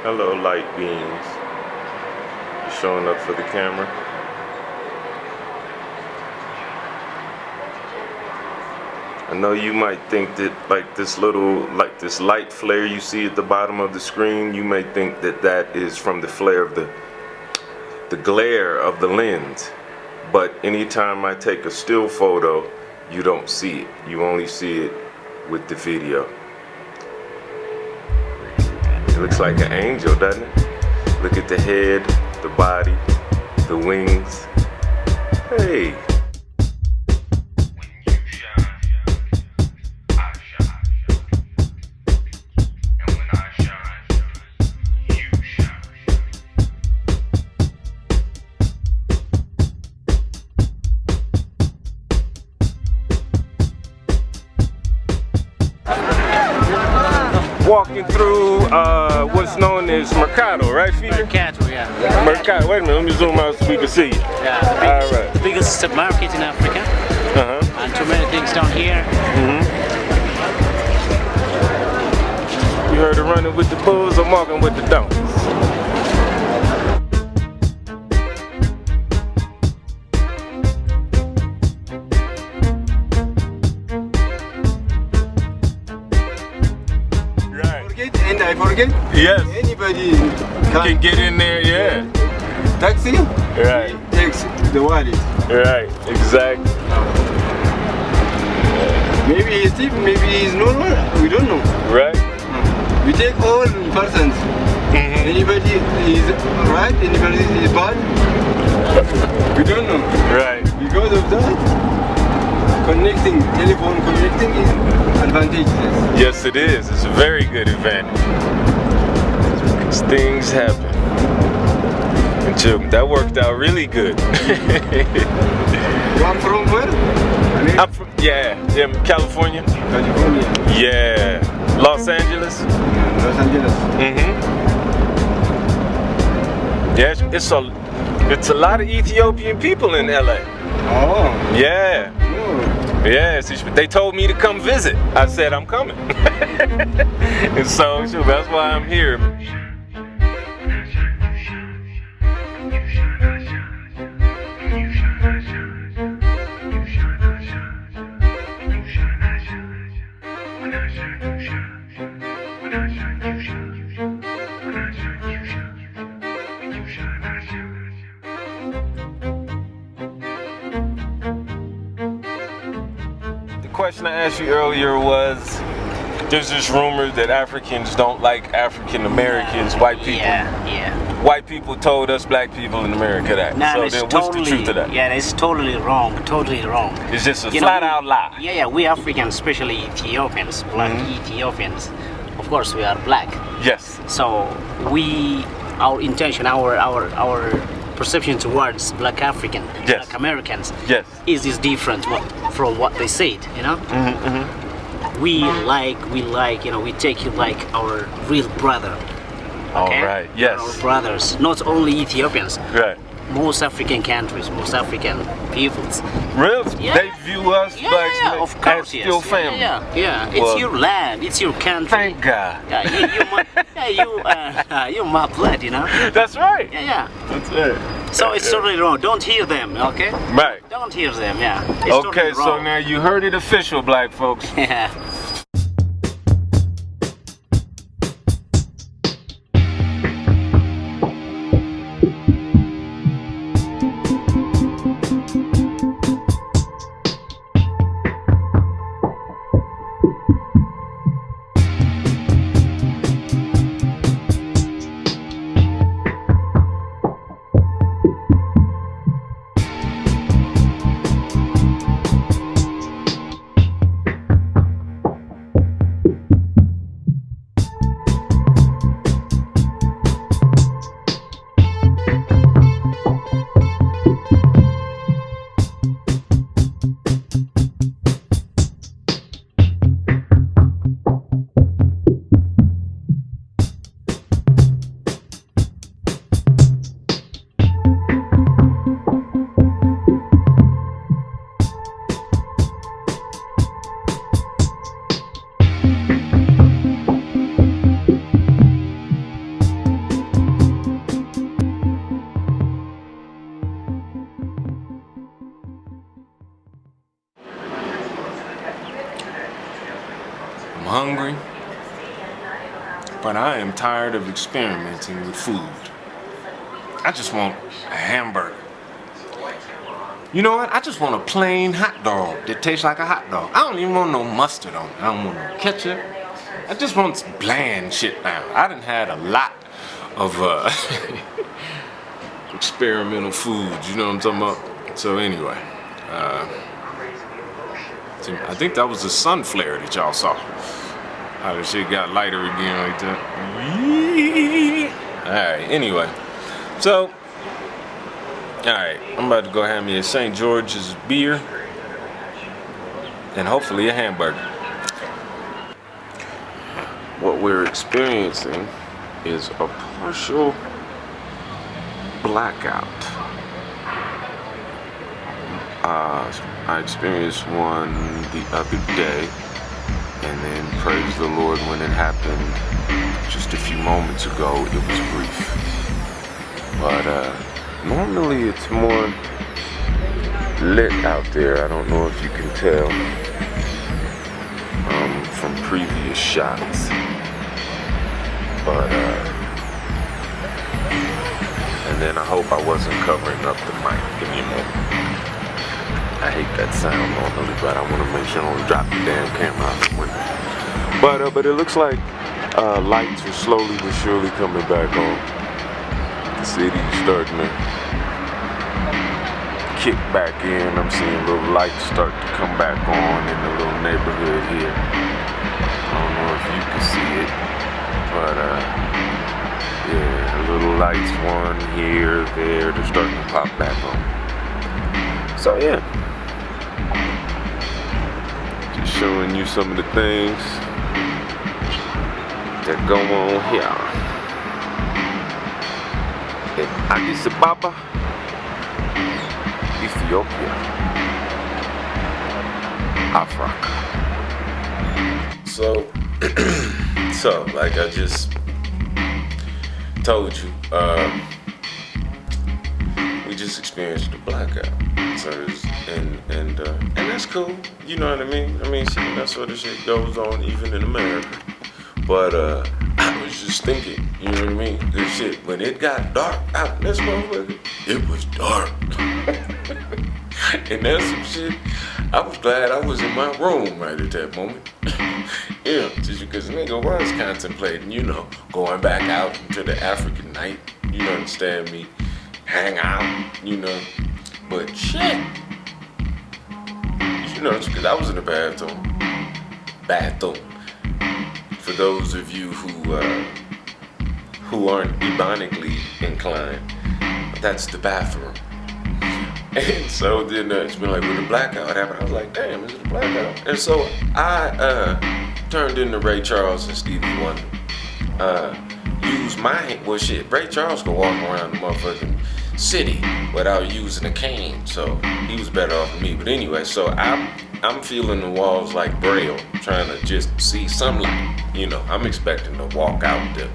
Hello, light beings. showing up for the camera. I know you might think that like this light flare you see at the bottom of the screen, you may think that that is from the flare of the glare of the lens. But anytime I take a still photo, you don't see it. You only see it with the video. It looks like an angel, doesn't it? Look at the head, the body, the wings. Hey. Walking through what's known as Mercado, right, Feeder? Mercado, yeah. Mercado. Wait a minute, let me zoom out so we can see you. Yeah, All right. The biggest market in Africa. And too many things down here. You heard her running with the bulls, I'm walking with the donkeys. And I forget. Yes. Anybody Can get in there, yeah. Taxi. Right. He takes the wallet. Right, exactly. Maybe he's thief, maybe he's normal. We don't know. Right. We take all persons. Anybody is right, anybody is bad. We don't know. Right. Because of that, telephone connecting is advantage. Yes, it is. It's a very good advantage. Because things happen. And that worked out really good. You are from where? I'm from, California. California. Yeah. Los Angeles. Los Angeles. Yeah, it's a lot of Ethiopian people in LA. Oh. Yeah. Yes, they told me to come visit. I said I'm coming. And so that's why I'm here. The question I asked you earlier was, there's this rumor that Africans don't like African Americans, white people. Yeah. White people told us black people in America that. Nah, so it's then totally, what's the truth of that? Yeah, it's totally wrong. Totally wrong. It's just a flat out lie. Yeah, we Africans, especially Ethiopians, black Ethiopians, of course we are black. Yes. So our intention, our perception towards black African, black Americans, is different from what they said, you know? We take you like our real brother. Okay? All right, yes. Our brothers, not only Ethiopians. Right. Most African countries, most African peoples. Really? Yeah. They view us blacks of course, as still family. Yeah. It's your land, it's your country. Thank God. You're my blood, you know? That's right. Yeah. That's it. So it's totally wrong. Don't hear them, okay? Right. Don't hear them, yeah. It's okay, totally so wrong. now you heard it official, black folks. Yeah. hungry, but I am tired of experimenting with food. I just want a hamburger. You know what? I just want a plain hot dog that tastes like a hot dog. I don't even want no mustard on it. I don't want no ketchup. I just want some bland shit now. I done had a lot of experimental foods, you know what I'm talking about? So anyway, I think that was the sun flare that y'all saw. How the shit got lighter again like that. Alright, anyway. So, alright, I'm about to go have me a St. George's beer and hopefully a hamburger. What we're experiencing is a partial blackout. I experienced one the other day, and then praise the Lord, when it happened just a few moments ago, it was brief. But normally it's more lit out there. I don't know if you can tell from previous shots. But and then I hope I wasn't covering up the mic. Give me a moment. I hate that sound normally, but I want to make sure I don't drop the damn camera out the window. But it looks like lights are slowly but surely coming back on. The city's starting to kick back in. I'm seeing little lights start to come back on in the little neighborhood here. I don't know if you can see it, but yeah, little lights, one here, there, they're starting to pop back on. So yeah, just showing you some of the things that go on here in Addis Ababa, Ethiopia, Africa. So like I just told you, we just experienced a blackout. So and that's cool. You know what I mean? I mean, shit, that sort of shit goes on even in America. But I was just thinking, you know what I mean? This shit, when it got dark out in this motherfucker, it was dark. And that's some shit. I was glad I was in my room right at that moment. Yeah, just because nigga was contemplating, you know, going back out into the African night. You understand me? Hang out, you know. But shit, you know, because I was in the bathroom. For those of you who aren't ebonically inclined, that's the bathroom. And so then it's been like, when the blackout happened, I was like, damn, is it a blackout? And so I turned into Ray Charles and Stevie Wonder. Used my, well shit, Ray Charles could walk around the motherfucking city without using a cane, so he was better off than me. But anyway, so I'm feeling the walls like Braille, trying to just see sunlight. You know, I'm expecting to walk out the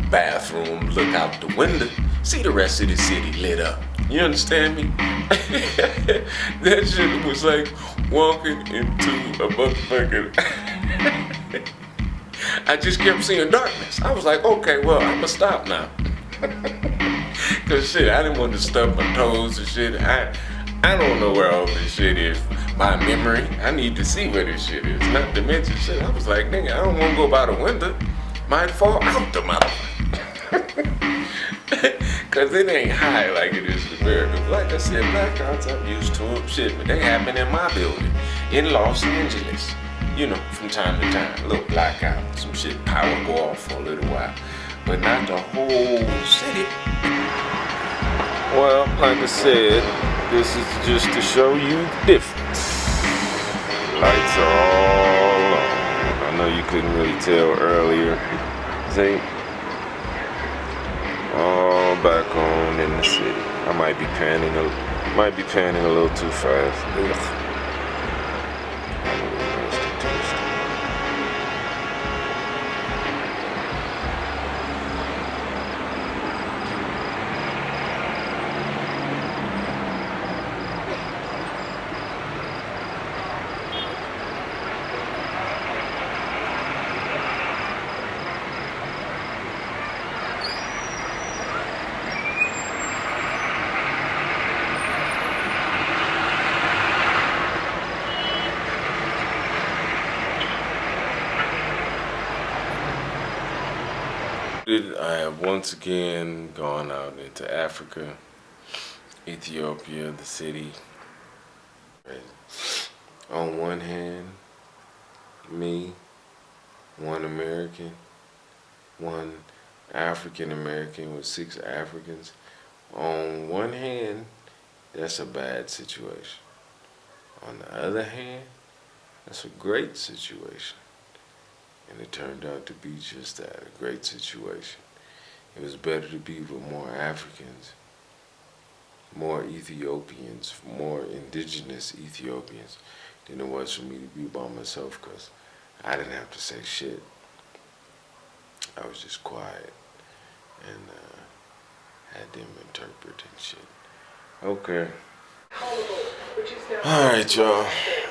bathroom, look out the window, see the rest of the city lit up. You understand me? That shit was like walking into a motherfucking... I just kept seeing darkness. I was like, okay, well, I'ma stop now. Cause shit, I didn't want to stub my toes and shit. I don't know where all this shit is. My memory, I need to see where this shit is. Not to mention shit. I was like, nigga, I don't want to go by the window. Might fall out the motherfucker. Cause it ain't high like it is in America. Like I said, blackouts, I'm used to them. Shit, but they happen in my building in Los Angeles. You know, from time to time, a little blackout, some shit, power go off for a little while, but not the whole city. Well, like I said, this is just to show you the difference. Lights are all on. I know you couldn't really tell earlier. See? All back on in the city. I might be panning a little too fast. Ugh. I've once again gone out into Africa, Ethiopia, the city. On one hand, me, one American, one African American with 6 Africans. On one hand, that's a bad situation. On the other hand, that's a great situation. And it turned out to be just that, a great situation. It was better to be with more Africans, more Ethiopians, more indigenous Ethiopians than it was for me to be by myself, because I didn't have to say shit. I was just quiet and had them interpret and shit. Okay. Alright, y'all.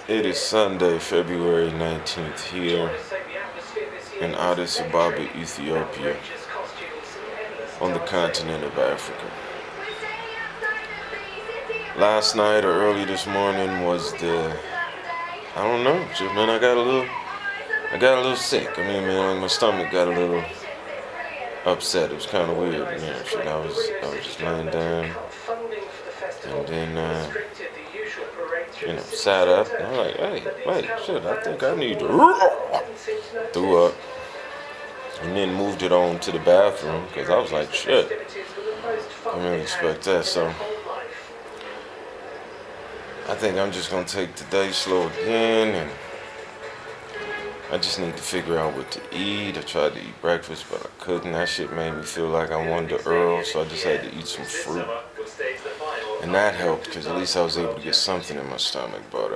It is Sunday, February 19th here in Addis Ababa, Ethiopia, on the continent of Africa. Last night or early this morning was I don't know, man, I got a little sick. I mean, like my stomach got a little upset. It was kind of weird, man. Shit, I was just laying down, and then, sat up, and I'm like, hey, wait, shit, I think I need to, threw up, and then moved it on to the bathroom, because I was like, shit, I didn't really expect that, so I think I'm just going to take today slow again, and I just need to figure out what to eat. I tried to eat breakfast, but I couldn't. That shit made me feel like I wanted to Earl, so I just had to eat some fruit. And that helped, because at least I was able to get something in my stomach, but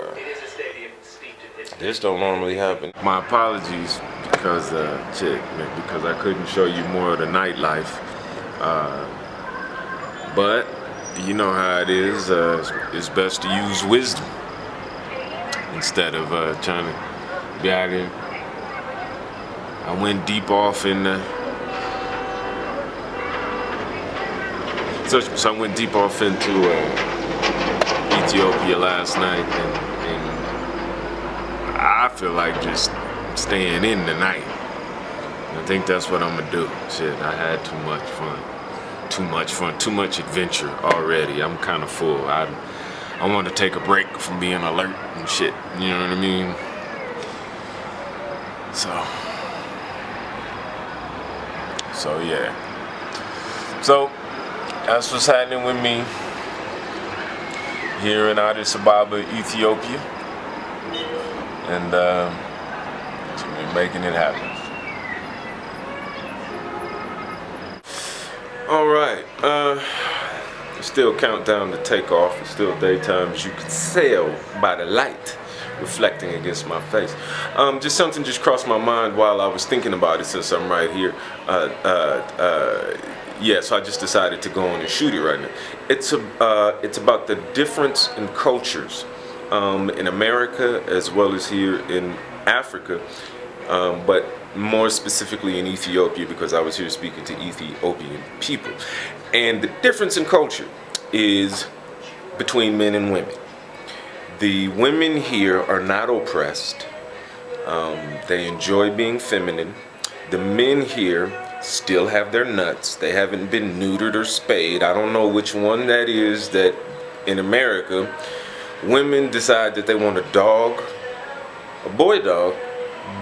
this don't normally happen. My apologies because I couldn't show you more of the nightlife. But you know how it is. It's best to use wisdom instead of trying to be out here. I went deep off in so I went deep off into Ethiopia last night, and I feel like just staying in the night. I think that's what I'm gonna do. Shit, I had too much fun, too much adventure already. I'm kind of full. I want to take a break from being alert and shit. You know what I mean? So yeah. So that's what's happening with me here in Addis Ababa, Ethiopia, and we're making it happen. All right, still countdown to takeoff. It's still daytime, as you can tell by the light reflecting against my face. Just something just crossed my mind while I was thinking about it, since I'm right here. Yeah, so I just decided to go on and shoot it right now. It's about the difference in cultures in America as well as here in Africa, but more specifically in Ethiopia, because I was here speaking to Ethiopian people. And the difference in culture is between men and women. The women here are not oppressed. They enjoy being feminine. The men here still have their nuts. They haven't been neutered or spayed. I don't know which one that is, that in America, women decide that they want a dog, a boy dog,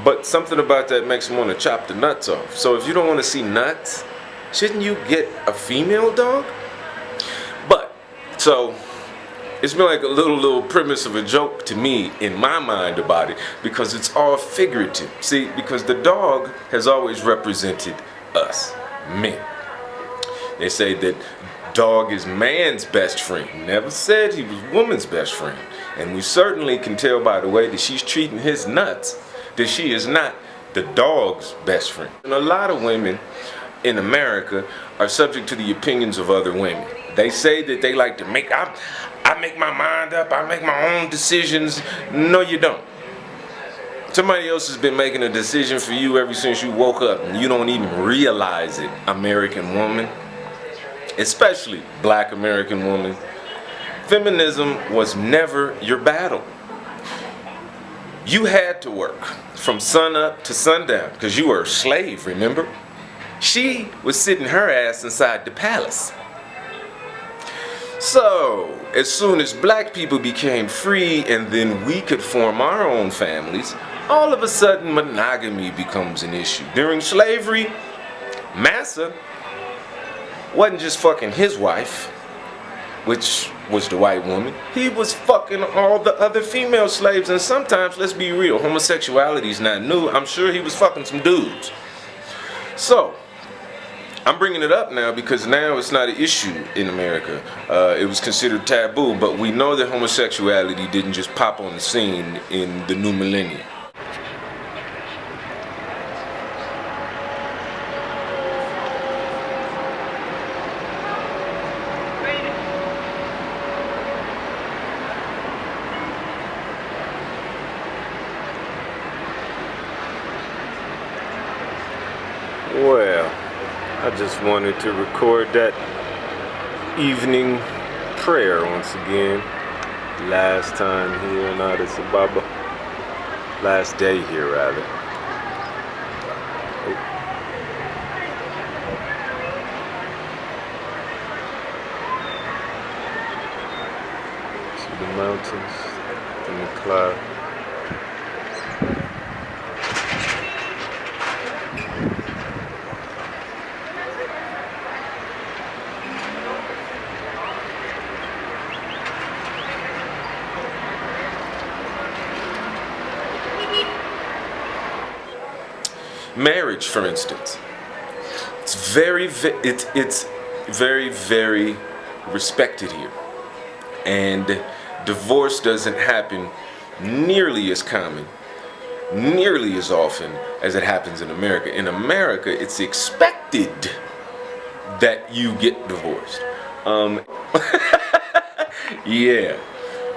but something about that makes them want to chop the nuts off. So if you don't want to see nuts, shouldn't you get a female dog? But, so, it's been like a little premise of a joke to me in my mind about it, because it's all figurative. See, because the dog has always represented us, men. They say that dog is man's best friend. Never said he was woman's best friend. And we certainly can tell by the way that she's treating his nuts that she is not the dog's best friend. And a lot of women in America are subject to the opinions of other women. They say that they like to I make my mind up, I make my own decisions. No, you don't. Somebody else has been making a decision for you ever since you woke up, and you don't even realize it, American woman. Especially black American woman. Feminism was never your battle. You had to work from sun up to sundown, because you were a slave, remember? She was sitting her ass inside the palace. So, as soon as black people became free and then we could form our own families, all of a sudden monogamy becomes an issue. During slavery, Massa wasn't just fucking his wife, which was the white woman. He was fucking all the other female slaves, and sometimes, let's be real, homosexuality is not new. I'm sure he was fucking some dudes. So, I'm bringing it up now because now it's not an issue in America. It was considered taboo, but we know that homosexuality didn't just pop on the scene in the new millennium. Well, I just wanted to record that evening prayer once again. Last time here in Addis Ababa. Last day here, rather. See the mountains and the cloud. Marriage, for instance, it's very respected here, and divorce doesn't happen nearly as common, nearly as often as it happens in America. In America, it's expected that you get divorced. Yeah,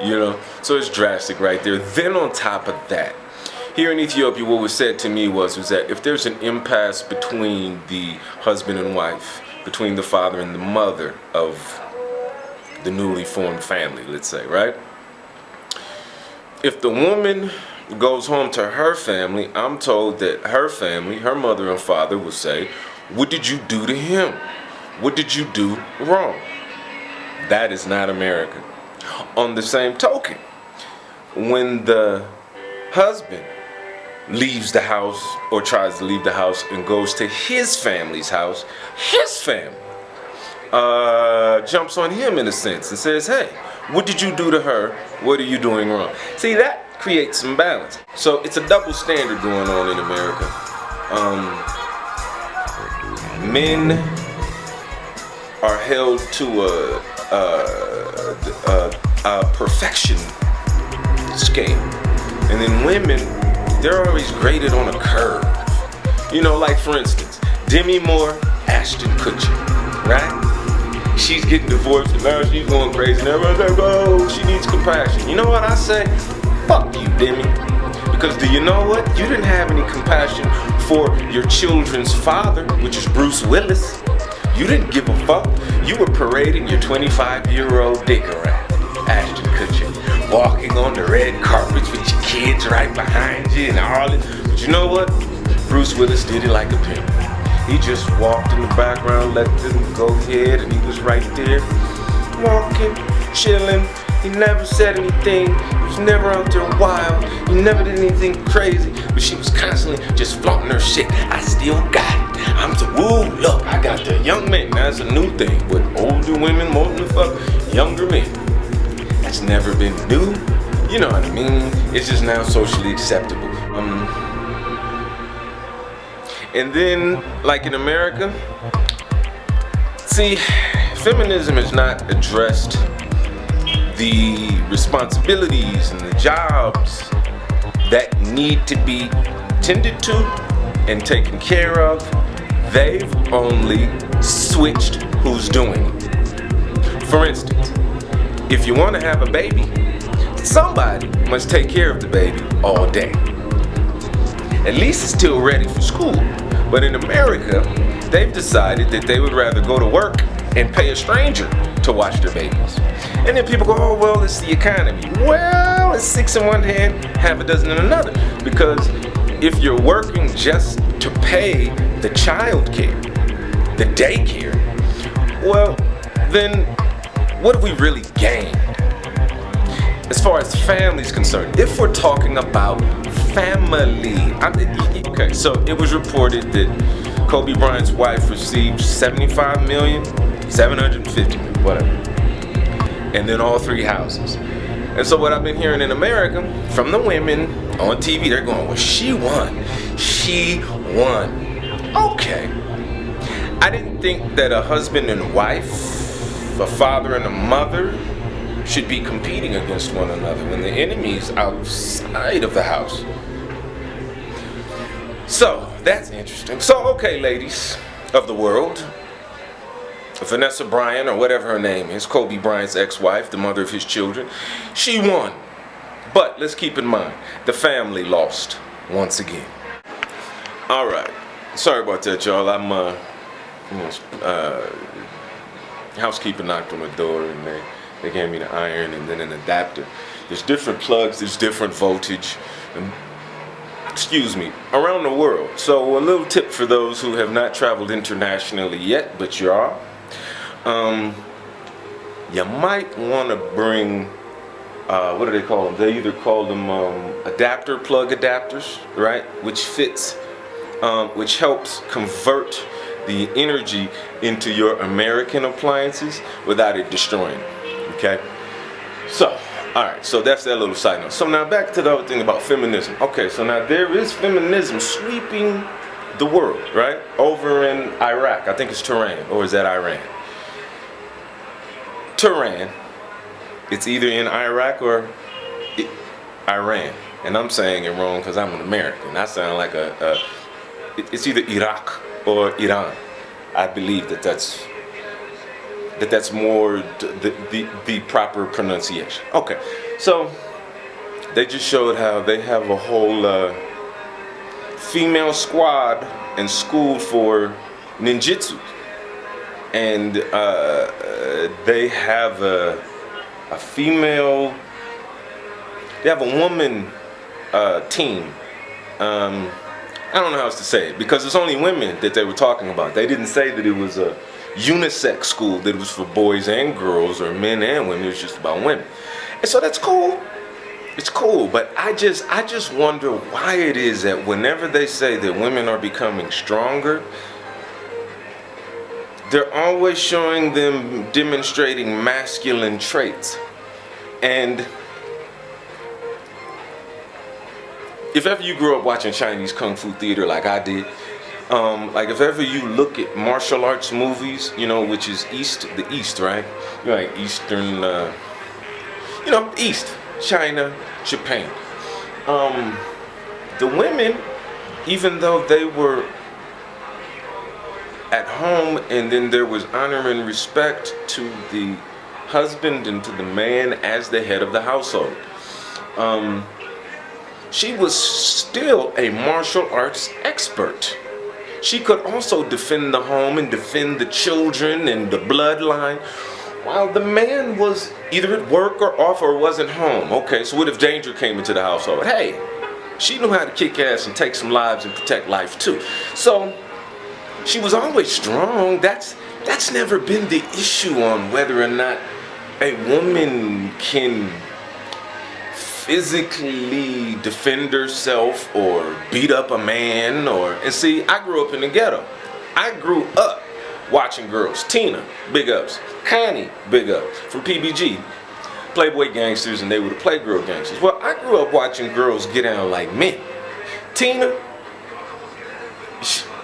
you know, so it's drastic right there. Then on top of that, here in Ethiopia, what was said to me was that if there's an impasse between the husband and wife, between the father and the mother of the newly formed family, let's say, right? If the woman goes home to her family, I'm told that her family, her mother and father will say, "What did you do to him? What did you do wrong?" That is not America. On the same token, when the husband leaves the house or tries to leave the house and goes to his family's house, his family jumps on him in a sense and says, "Hey, what did you do to her? What are you doing wrong?" See, that creates some balance. So it's a double standard going on in America. Men are held to a perfection scale, and then women, they're always graded on a curve. You know, like for instance, Demi Moore, Ashton Kutcher, right? She's getting divorced and now she's going crazy and everybody's like, oh, she needs compassion. You know what I say? Fuck you, Demi. Because do you know what? You didn't have any compassion for your children's father, which is Bruce Willis. You didn't give a fuck. You were parading your 25-year-old dick around, Ashton Kutcher, walking on the red carpets with your kids right behind you and all that. But you know what? Bruce Willis did it like a pimp. He just walked in the background, let them go ahead, and he was right there, walking, chilling. He never said anything. He was never out there wild. He never did anything crazy. But she was constantly just flaunting her shit. I still got it. I'm so, woo, look, I got the young men. That's a new thing. With older women wanting to fuck younger men. That's never been new. You know what I mean? It's just now socially acceptable. And then, like in America, see, feminism has not addressed the responsibilities and the jobs that need to be tended to and taken care of. They've only switched who's doing it. For instance, if you want to have a baby, somebody must take care of the baby all day. At least it's still ready for school. But in America, they've decided that they would rather go to work and pay a stranger to watch their babies. And then people go, oh, well, it's the economy. Well, it's 6 in one hand, half a dozen in another. Because if you're working just to pay the child care, the daycare, well, then what do we really gain? As far as family's concerned, if we're talking about family, okay, so it was reported that Kobe Bryant's wife received $75 million, $750 million, whatever, and then all 3 houses. And so what I've been hearing in America from the women on TV, they're going, well, she won. She won. Okay. I didn't think that a husband and wife, a father and a mother, should be competing against one another when the enemy's outside of the house. So, that's interesting. So, okay, ladies of the world, Vanessa Bryant, or whatever her name is, Kobe Bryant's ex-wife, the mother of his children, she won. But let's keep in mind, the family lost once again. All right, sorry about that, y'all. I'm housekeeper knocked on the door, and they gave me the iron and then an adapter. There's different plugs, there's different voltage, and, excuse me, around the world. So a little tip for those who have not traveled internationally yet, but you are. You might want to bring, what do they call them? They either call them adapter plug adapters, right? Which fits, which helps convert the energy into your American appliances without it destroying them, okay? So, alright, so that's that little side note. So now back to the other thing about feminism. Okay, so now there is feminism sweeping the world, right? Over in Iraq, I think it's Tehran, or is that Iran? Tehran. It's either in Iraq or Iran. And I'm saying it wrong because I'm an American. I sound like it's either Iraq or Iran. I believe that's more the proper pronunciation. Okay, so they just showed how they have a whole female squad and school for ninjutsu. And they have a female, they have a woman team. I don't know how else to say it, because it's only women that they were talking about. They didn't say that it was a unisex school, that it was for boys and girls, or men and women. It was just about women. And so that's cool. It's cool, but I just wonder why it is that whenever they say that women are becoming stronger, they're always showing them demonstrating masculine traits. And if ever you grew up watching Chinese Kung Fu theater like I did, like if ever you look at martial arts movies, you know, which is the East, right? You know, like Eastern, you know, East, China, Japan. The women, even though they were at home, and then there was honor and respect to the husband and to the man as the head of the household. She was still a martial arts expert. She could also defend the home and defend the children and the bloodline, while the man was either at work or off or wasn't home. Okay, so what if danger came into the household? Hey, she knew how to kick ass and take some lives and protect life too. So she was always strong. That's never been the issue on whether or not a woman can physically defend herself or beat up a man. And see, I grew up in the ghetto. I grew up watching girls. Tina, big ups. Connie, big ups. From PBG, Playboy Gangsters, and they were the Playgirl Gangsters. Well, I grew up watching girls get down like men. Tina,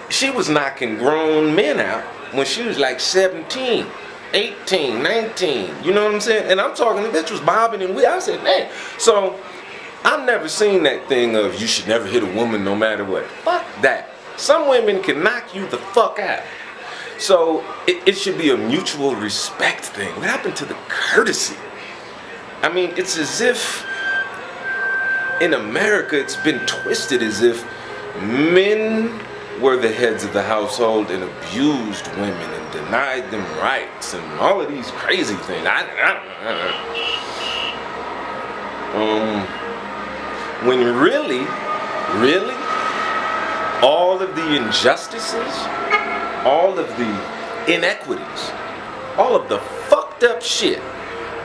she was knocking grown men out when she was like 17, 18, 19. You know what I'm saying? And I'm talking, the bitch was bobbing and I said, man. So I've never seen that thing of you should never hit a woman no matter what. Fuck that. Some women can knock you the fuck out. So it should be a mutual respect thing. What happened to the courtesy? I mean, it's as if in America it's been twisted as if men were the heads of the household and abused women and denied them rights and all of these crazy things. When really, all of the injustices all of the inequities, all of the fucked up shit,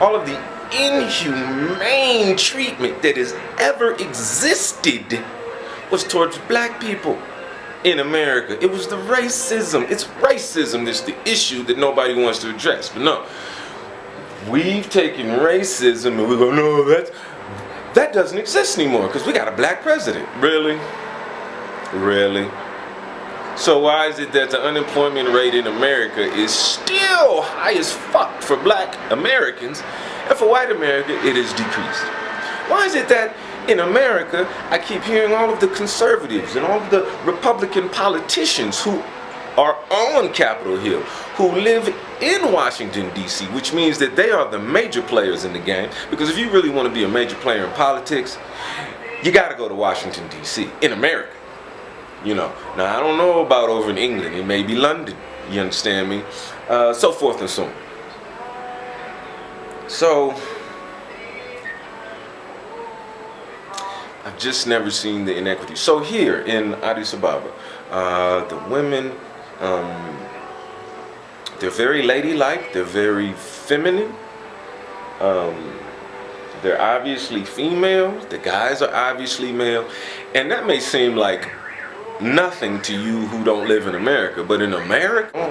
all of the inhumane treatment that has ever existed was towards black people in America. It was the racism. It's racism that's the issue that nobody wants to address. But no, we've taken racism and we go, no, that doesn't exist anymore because we got a black president. Really? Really? So why is it that the unemployment rate in America is still high as fuck for black Americans, and for white America it is decreased? Why is it that in America I keep hearing all of the conservatives and all of the Republican politicians who are on Capitol Hill, who live in Washington, D.C., which means that they are the major players in the game, because if you really want to be a major player in politics, you got to go to Washington, D.C., in America. You know, now I don't know about over in England, it may be London, you understand me? So forth and so on. So, I've just never seen the inequity. So here in Addis Ababa, the women, they're very ladylike, they're very feminine, they're obviously female, the guys are obviously male, and that may seem like nothing to you who don't live in America, but in America,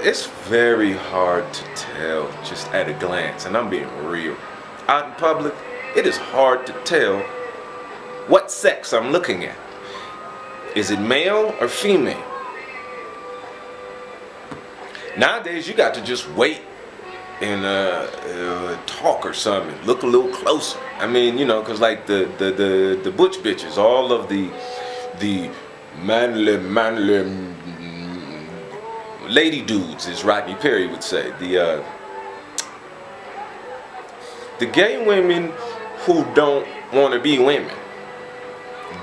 it's very hard to tell just at a glance, and I'm being real. Out in public, it is hard to tell what sex I'm looking at. Is it male or female? Nowadays, you got to just wait and talk or something, look a little closer. I mean, you know, because like the butch bitches, all of the manly lady dudes, as Rodney Perry would say. The gay women who don't want to be women,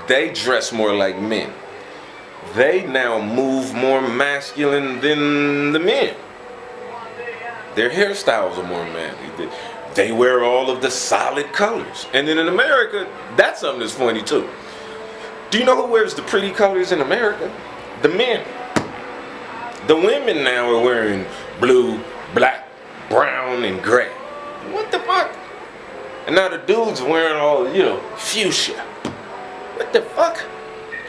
they dress more like men. They now move more masculine than the men. Their hairstyles are more manly. They wear all of the solid colors. And then in America, that's something that's funny too. Do you know who wears the pretty colors in America? The men. The women now are wearing blue, black, brown, and gray. What the fuck? And now the dudes are wearing all, you know, fuchsia. What the fuck?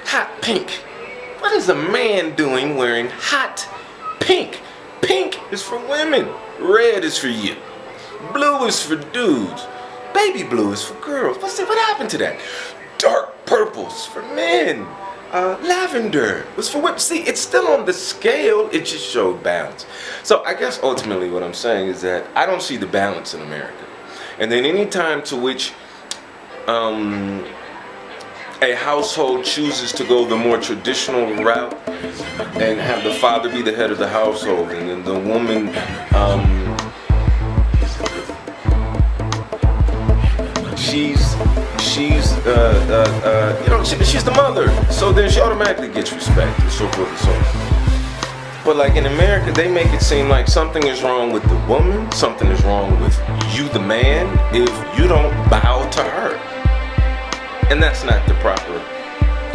Hot pink. What is a man doing wearing hot pink? Pink is for women. Red is for you. Blue is for dudes. Baby blue is for girls. What happened to that? Dark purples for men. Lavender was for women. See, it's still on the scale. It just showed balance. So I guess ultimately what I'm saying is that I don't see the balance in America. And then any time to which a household chooses to go the more traditional route and have the father be the head of the household, and then the woman she's the mother, so then she automatically gets respect and so forth and so on. But like in America, they make it seem like something is wrong with the woman, something is wrong with you, the man, if you don't bow to her. And that's not the proper,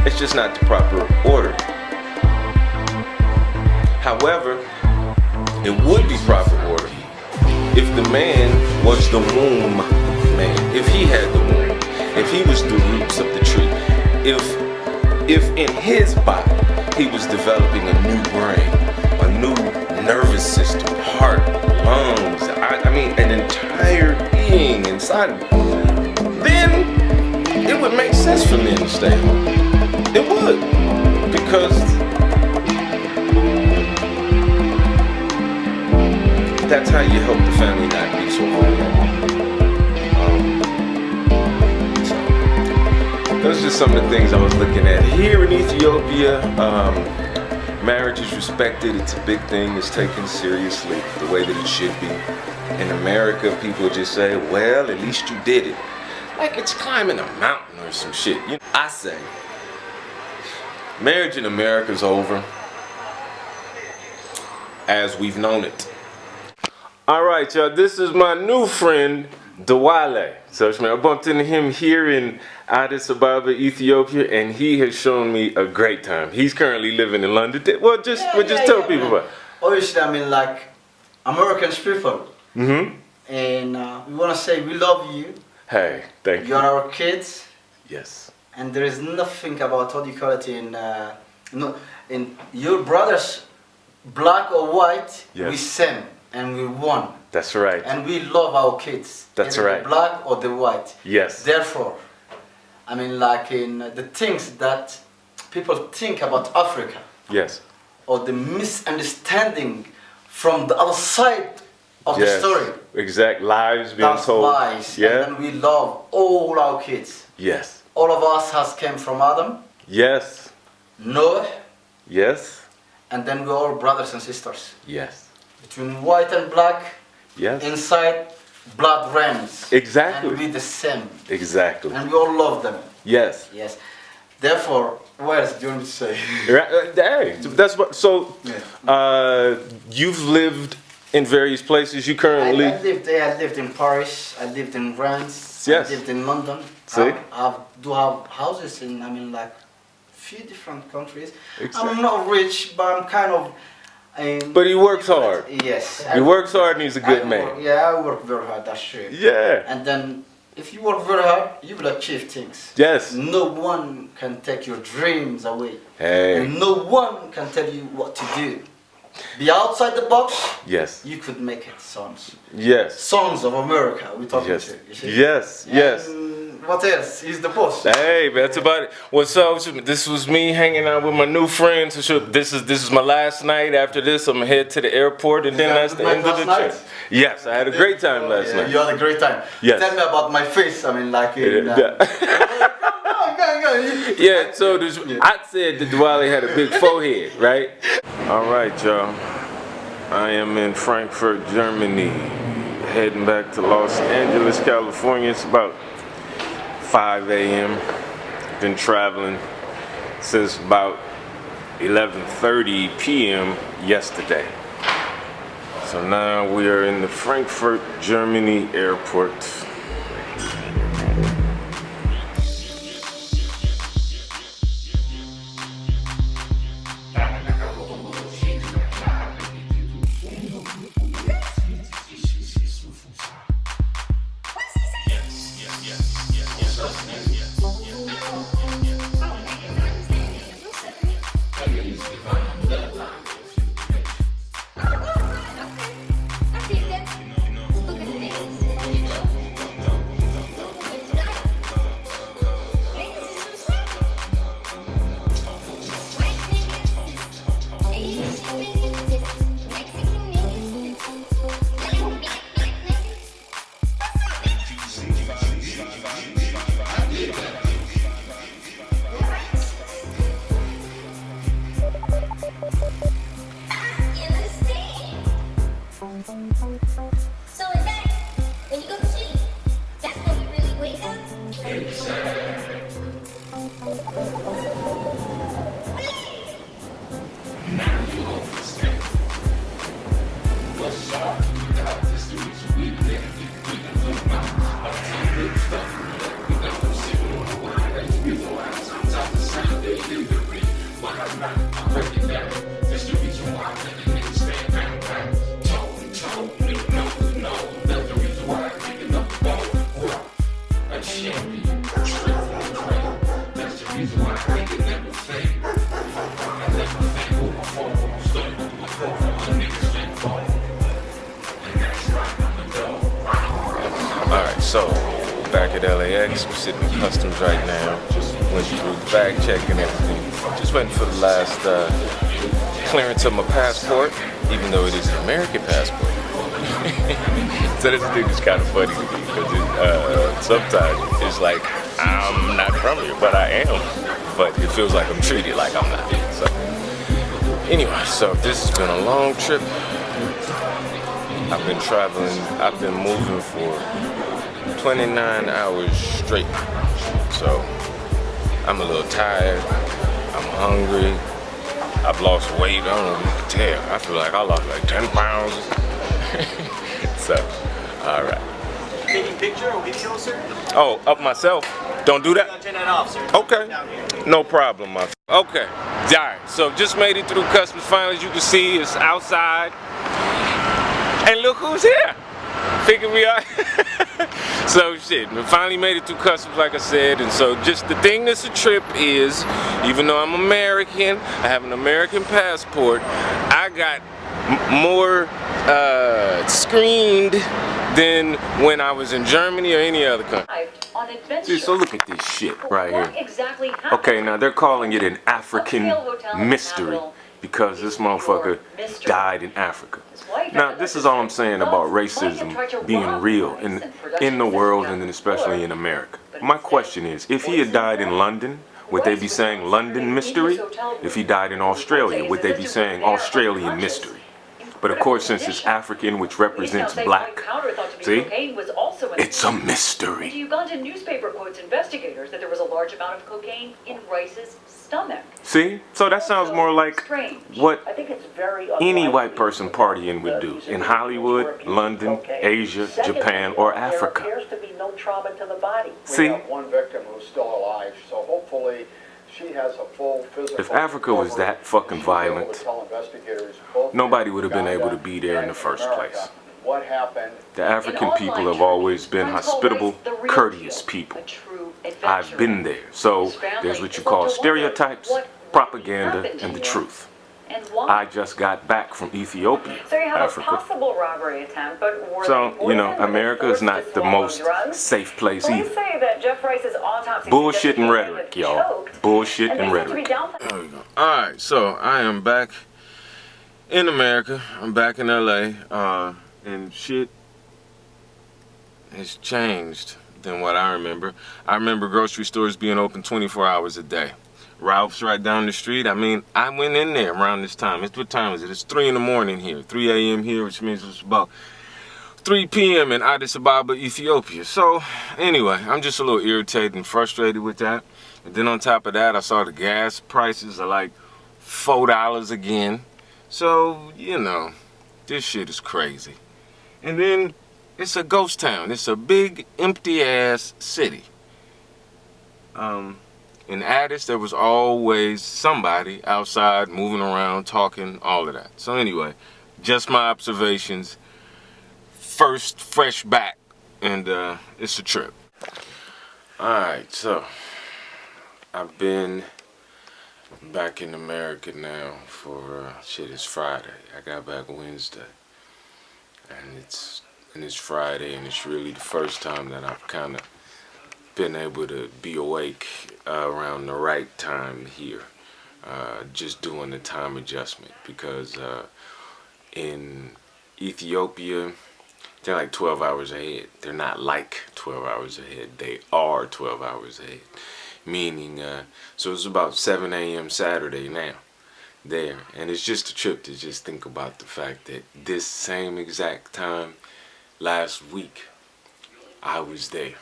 it's just not the proper order. However, it would be proper order if the man was the womb man, if he had the womb, if he was the roots of the tree, if in his body he was developing a new brain, a new nervous system, heart, lungs, I mean an entire being inside of him, then it would make sense for men to stay home. It would, because that's how you help the family not be so vulnerable. Those are just some of the things I was looking at. Here in Ethiopia, marriage is respected. It's a big thing. It's taken seriously the way that it should be. In America, people just say, well, at least you did it. Like it's climbing a mountain or some shit. You know, I say, marriage in America is over as we've known it. All right, y'all, this is my new friend, Dwale. So I bumped into him here in Addis Ababa, Ethiopia, and he has shown me a great time. He's currently living in London. Well, just tell people about it. Obviously, I mean, like, Americans people. Mm-hmm. And we want to say we love you. Hey, thank you. You are our kids. Yes. And there is nothing about, how do you call it, in your brothers, black or white, yes. we same and we won. That's right. And we love our kids. That's either right. The black or the white. Yes. Therefore, I mean, like in the things that people think about Africa. Yes. Or the misunderstanding from the other side of the story. Exact lies being That's told. Lies. Yeah. And then we love all our kids. Yes. All of us has came from Adam. Yes. Noah. Yes. And then we're all brothers and sisters. Yes. Between white and black. Yes. Inside, blood reigns. Exactly. And we the same. Exactly. And we all love them. Yes. Yes. Therefore, what else do you want me to say? Hey, that's what. So, you've lived in various places. You currently. I lived in Paris. I lived in France. Yes. I lived in London. See? I do have houses in, I mean, like, few different countries. Exactly. I'm not rich, but I'm kind of. But he works hard. Yes. He works hard and he's a good man. I work very hard, that's true. Yeah. And then, if you work very hard, you will achieve things. Yes. No one can take your dreams away. Hey. And no one can tell you what to do. Be outside the box. Yes. You could make it, sons. Yes. Sons of America, we're talking yes. to. You see? Yes. Yes. What else? He's the boss. Hey, that's about it. Well, so this was me hanging out with my new friends. So this is my last night. After this, I'm gonna head to the airport, and then that's the end of the trip. Yes, I had a great time last night. You had a great time. Yes. Tell me about my face. I mean, like. Yeah. So I said that Dwale had a big forehead, right? All right, y'all. I am in Frankfurt, Germany, heading back to Los Angeles, California. It's about 5 a.m. Been traveling since about 11:30 p.m. yesterday. So now we are in the Frankfurt, Germany airport. So in fact, when you go to sleep, that's when you really wake up. Alright, so back at LAX, we're sitting in customs right now. Just went through the bag check and everything. Just waiting for the last clearance of my passport, even though it is an American passport. So this thing is kind of funny to me because sometimes it's like I'm not from here, but I am. But it feels like I'm treated like I'm not. So anyway, so this has been a long trip. I've been traveling, I've been moving for 29 hours straight. So I'm a little tired, I'm hungry, I've lost weight, I don't know if you can tell. I feel like I lost like 10 pounds. So, all right. picture or video, sir? Oh, of myself. Don't do that? Turn that off, sir. Okay. No problem, my okay. Alright, so just made it through customs finally. As you can see, it's outside. And look who's here. Figure me out. So shit, we finally made it through customs, like I said. And so just the thing that's a trip is, even though I'm American, I have an American passport, I got more screened than when I was in Germany or any other country. See, so look at this shit right here. Okay, now they're calling it an African mystery because this motherfucker died in Africa. Now, this is all I'm saying about racism being real in the world and then especially in America. My question is, if he had died in London, would they be saying London mystery? If he died in Australia, would they be saying Australian mystery? But of course, since it's African, which represents black, see, it's a mystery. The Ugandan newspaper quotes investigators that there was a large amount of cocaine in Rice's stomach. See? So that sounds more like what any white person partying would do in Hollywood, London, Asia, Japan, or Africa. See? One victim who's still alive, so hopefully she has a full physical. If Africa was that fucking violent, nobody would have been able to be there in the first place. What happened? The African people have always been hospitable, courteous people. I've been there. So there's what you call stereotypes, propaganda, and the truth. I just got back from Ethiopia, So you have Africa. a possible robbery attempt, but So, you know, America is not the most safe place Police either. say that Jeff Rice's autopsy Bullshit and suggested rhetoric, he had y'all. choked, Bullshit and and they seem to be rhetoric. downplaying. There we go. Alright, so I am back in America. I'm back in LA. And shit has changed than what I remember. I remember grocery stores being open 24 hours a day. Ralph's right down the street. I mean, I went in there around this time. What time is it? It's 3 in the morning here. 3 a.m. here, which means it's about 3 p.m. in Addis Ababa, Ethiopia. So, anyway, I'm just a little irritated and frustrated with that. And then on top of that, I saw the gas prices are like $4 again. So, you know, this shit is crazy. And then, it's a ghost town. It's a big, empty-ass city. In Addis, there was always somebody outside moving around, talking, all of that. So anyway, just my observations. First, fresh back, and it's a trip. Alright, so I've been back in America now for, shit, it's Friday. I got back Wednesday. And it's Friday, and it's really the first time that I've kind of been able to be awake around the right time here, just doing the time adjustment, because in Ethiopia they're like 12 hours ahead. They're not like 12 hours ahead, they are 12 hours ahead, meaning so it's about 7 a.m. Saturday now there, and it's just a trip to just think about the fact that this same exact time last week I was there.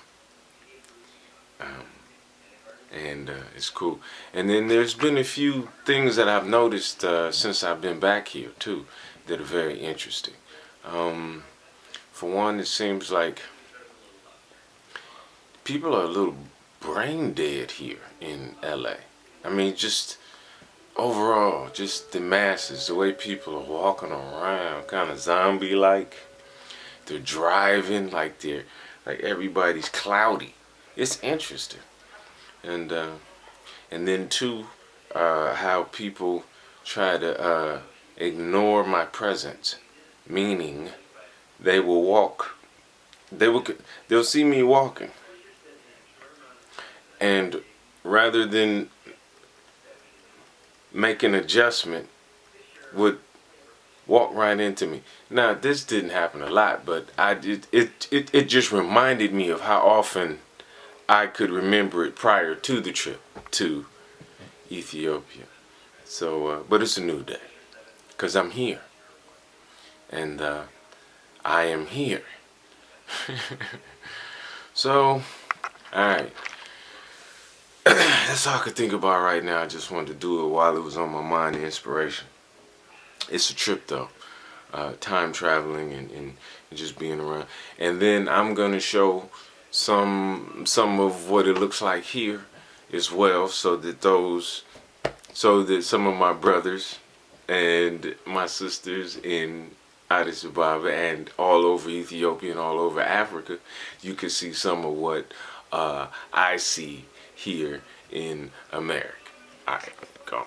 And it's cool. And then there's been a few things that I've noticed since I've been back here too that are very interesting. For one, it seems like people are a little brain dead here in LA. I mean, just overall, just the masses, the way people are walking around, kind of zombie-like. They're driving like everybody's cloudy. It's interesting. And then too, how people try to ignore my presence, meaning they will walk, they'll see me walking, and rather than make an adjustment, would walk right into me. Now, this didn't happen a lot, but it just reminded me of how often I could remember it prior to the trip to Ethiopia. So, but it's a new day, because I'm here. And I am here. So, alright. That's all I could think about right now. I just wanted to do it while it was on my mind, the inspiration. It's a trip though. Time traveling and just being around. And then I'm gonna show some of what it looks like here as well, so that some of my brothers and my sisters in Addis Ababa and all over Ethiopia and all over Africa, you can see some of what I see here in America. All right, go.